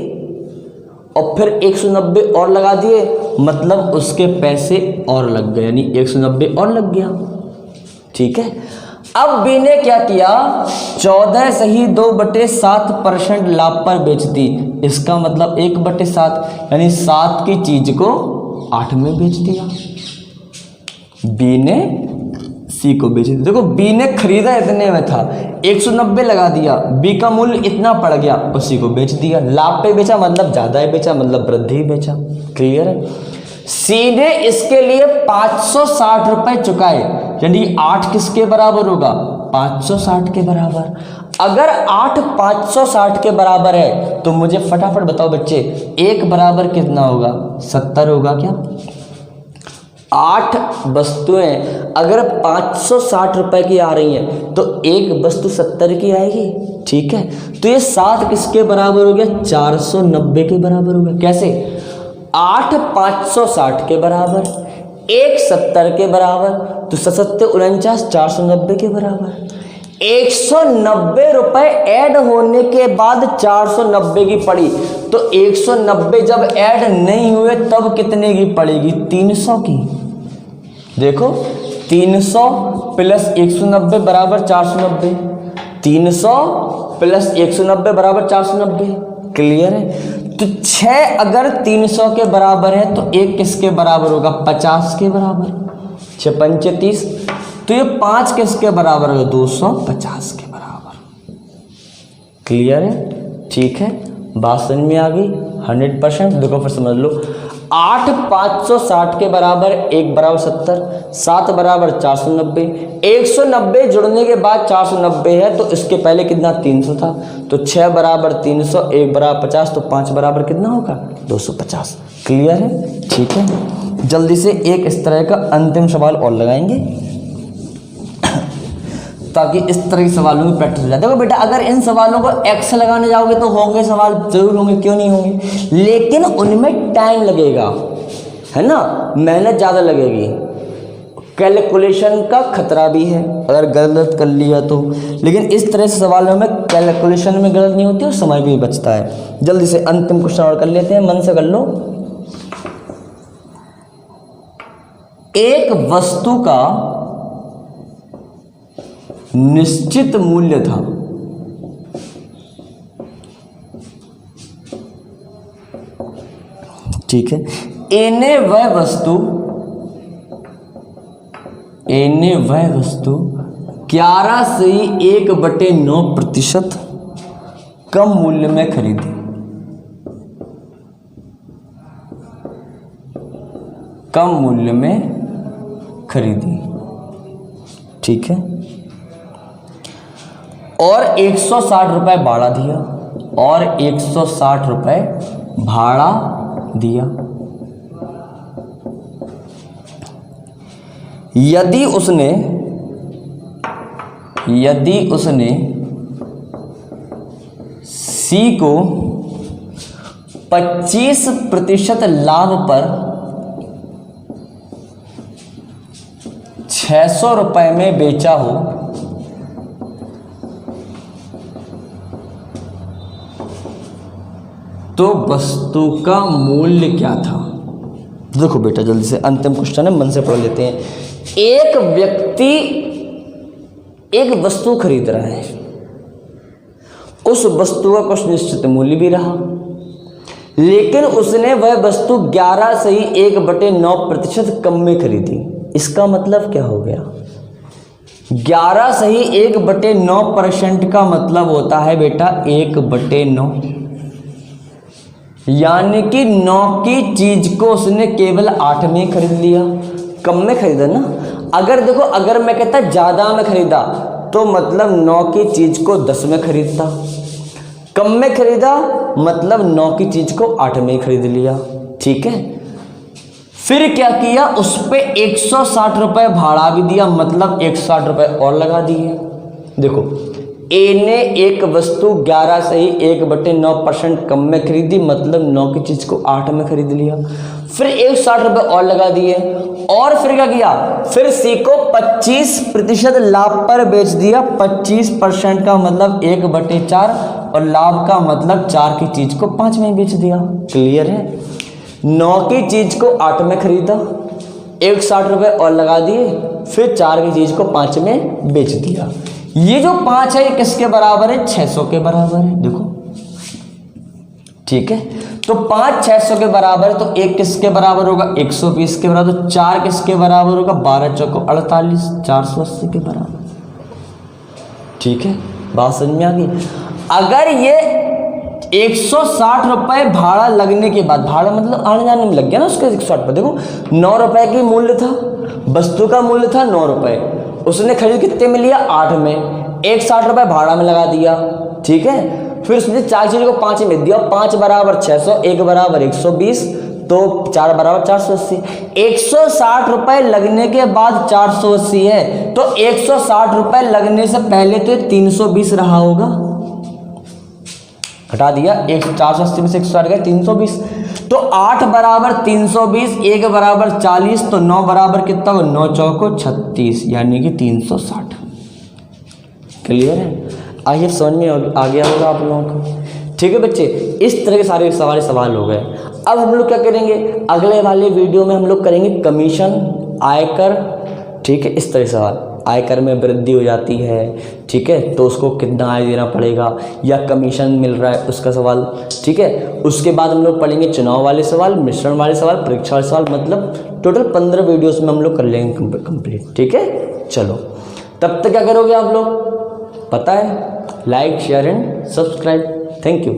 Speaker 2: और फिर 190 और लगा दिए, मतलब उसके पैसे और लग गए, यानी 190 और लग गया। ठीक है, अब बी ने क्या किया, 14 सही 2/7% लाभ पर बेच दी। इसका मतलब 1/7, यानी 7 की चीज को 8 में बेच दिया। बी ने सी को बेच दिया। देखो बी ने खरीदा इतने में था, 190 लगा दिया, बी का मूल्य इतना पड़ गया, उसी को बेच दिया। लाभ पे बेचा मतलब ज्यादा ही बेचा, मतलब वृद्धि ही बेचा। क्लियर है। सी ने इसके लिए 560 रुपए चुकाए, यानी 8 किसके बराबर होगा, 560 के बराबर। अगर 8 560 के बराबर है तो मुझे फटाफट बताओ बच्चे, 1 बराबर कितना होगा, 70 होगा क्या? 8 वस्तुएं अगर 560 रुपए की आ रही हैं तो एक वस्तु 70 की आएगी। ठीक है, तो ये 7 किसके बराबर हो गया, 490 के बराबर हो गया। कैसे, 8 560 के बराबर, 1 70 के बराबर, तो 7 49 490 के बराबर। 190 रुपए ऐड होने के बाद 490 की पड़ी, तो 190 जब ऐड नहीं हुए तब कितने की पड़ेगी, 300 की। देखो 300 प्लस 190 बराबर 490, 300 प्लस 190 बराबर 490। क्लियर है। तो 6 अगर 300 के बराबर है तो 1 किसके बराबर होगा, 50 के बराबर। 6 पंचे 30, तो ये 5 किसके बराबर होगा, 250 के बराबर। क्लियर है। ठीक है, बात समझ में आ गई 100%। देखो फिर समझ लो, 8 560 के बराबर, 1 बराबर 70, 7 बराबर 490, 190 जुड़ने के बाद 490 है तो इसके पहले कितना 300 था, तो 6 बराबर 300, 1 बराबर 50, तो 5 बराबर कितना होगा, 250। क्लियर है। ठीक है, जल्दी से एक इस तरह का अंतिम सवाल और लगाएंगे ताकि इस तरह के सवालों में प्रैक्टिस हो जाए। देखो बेटा, अगर इन सवालों को एक्स लगाने जाओगे तो होंगे सवाल, जरूर होंगे, क्यों नहीं होंगे, लेकिन उनमें टाइम लगेगा, है ना, मेहनत ज़्यादा लगेगी, कैलकुलेशन का खतरा भी है अगर गलत कर लिया तो। लेकिन इस तरह से सवालों में कैलकुलेशन में गलत नहीं होती और समय भी बचता है। जल्दी से अंतिम क्वेश्चन और कर लेते हैं, मन से कर लो। एक वस्तु का निश्चित मूल्य था, ठीक है, ए ने वह वस्तु 11 से 1/9% कम मूल्य में खरीदी। कम मूल्य में खरीदी, ठीक है, और 160 रुपए भाड़ा दिया, और 160 रुपए भाड़ा दिया। यदि उसने सी को 25% लाभ पर 600 रुपए में बेचा हो तो वस्तु का मूल्य क्या था। देखो बेटा, जल्दी से अंतिम क्वेश्चन है, मन से पढ़ लेते हैं। एक व्यक्ति एक वस्तु खरीद रहा है, उस वस्तु का कुछ निश्चित मूल्य भी रहा, लेकिन उसने वह वस्तु 11 से ही 1/9% कम में खरीदी। इसका मतलब क्या हो गया, 11 से ही 1/9% का मतलब होता है बेटा 1/9, यानी कि 9 की चीज को उसने केवल 8 में खरीद लिया, कम में खरीदा ना। अगर देखो, अगर मैं कहता ज़्यादा में खरीदा तो मतलब 9 की चीज़ को 10 में खरीदता, कम में खरीदा मतलब 9 की चीज़ को 8 में ही खरीद लिया। ठीक है, फिर क्या किया, उस पर 160 रुपये भाड़ा भी दिया, मतलब 160 रुपये और लगा दिए। देखो ए ने एक वस्तु 11 से ही 1/9% कम में खरीदी, मतलब 9 की चीज़ को 8 में खरीद लिया, फिर 160 रुपये और लगा दिए, और फिर क्या किया, फिर सी को 25% लाभ पर बेच दिया। 25% का मतलब 1/4 और लाभ का मतलब 4 की चीज़ को 5 में बेच दिया। क्लियर है, 9 की चीज़ को 8 में खरीदा, 160 रुपये और लगा दिए, फिर 4 की चीज़ को 5 में बेच दिया। ये जो 5 है ये किसके बराबर है, 600 के बराबर है। देखो ठीक है, तो 5 600 के बराबर है, तो 1 किसके बराबर होगा, 120 के बराबर, तो 4 किसके बराबर होगा, 12 चौको 48, 480 के बराबर। ठीक है, बात समझ में आ गई। अगर ये 160 रुपये भाड़ा लगने के बाद, भाड़ा मतलब आने जाने में लग गया ना उसके 160 पर, देखो 9 रुपये की मूल्य था, वस्तु का मूल्य था 9 रुपये, उसने खरीद कितने में लिया, 8 में, 160 रुपये भाड़ा में लगा दिया। ठीक है, फिर उसने 4 चीज़ों को 5 में दिया, 5 बराबर 600, 1 बराबर 120, तो 4 बराबर 480। 160 रुपये लगने के बाद 480 है, तो 160 रुपये लगने से पहले तो 320 रहा होगा, हटा दिया, 480 में से 160 गया 320, तो 8 बराबर 320, 1 बराबर 40, तो 9 बराबर कितना हो, 9 चौको 36, यानी कि 360। क्लियर है, आइए समझ में आ गया होगा आप लोगों को। ठीक है बच्चे, इस तरह के सारे सवाल हो गए। अब हम लोग क्या करेंगे, अगले वाले वीडियो में हम लोग करेंगे कमीशन, आयकर। ठीक है, इस तरह के सवाल, आयकर में वृद्धि हो जाती है, ठीक है, तो उसको कितना आय देना पड़ेगा, या कमीशन मिल रहा है उसका सवाल। ठीक है, उसके बाद हम लोग पढ़ेंगे चुनाव वाले सवाल, मिश्रण वाले सवाल, परीक्षा वाले सवाल, मतलब टोटल 15 वीडियोस में हम लोग कर लेंगे कंप्लीट। ठीक है, चलो तब तक क्या करोगे आप लोग पता है, like share and subscribe. Thank you.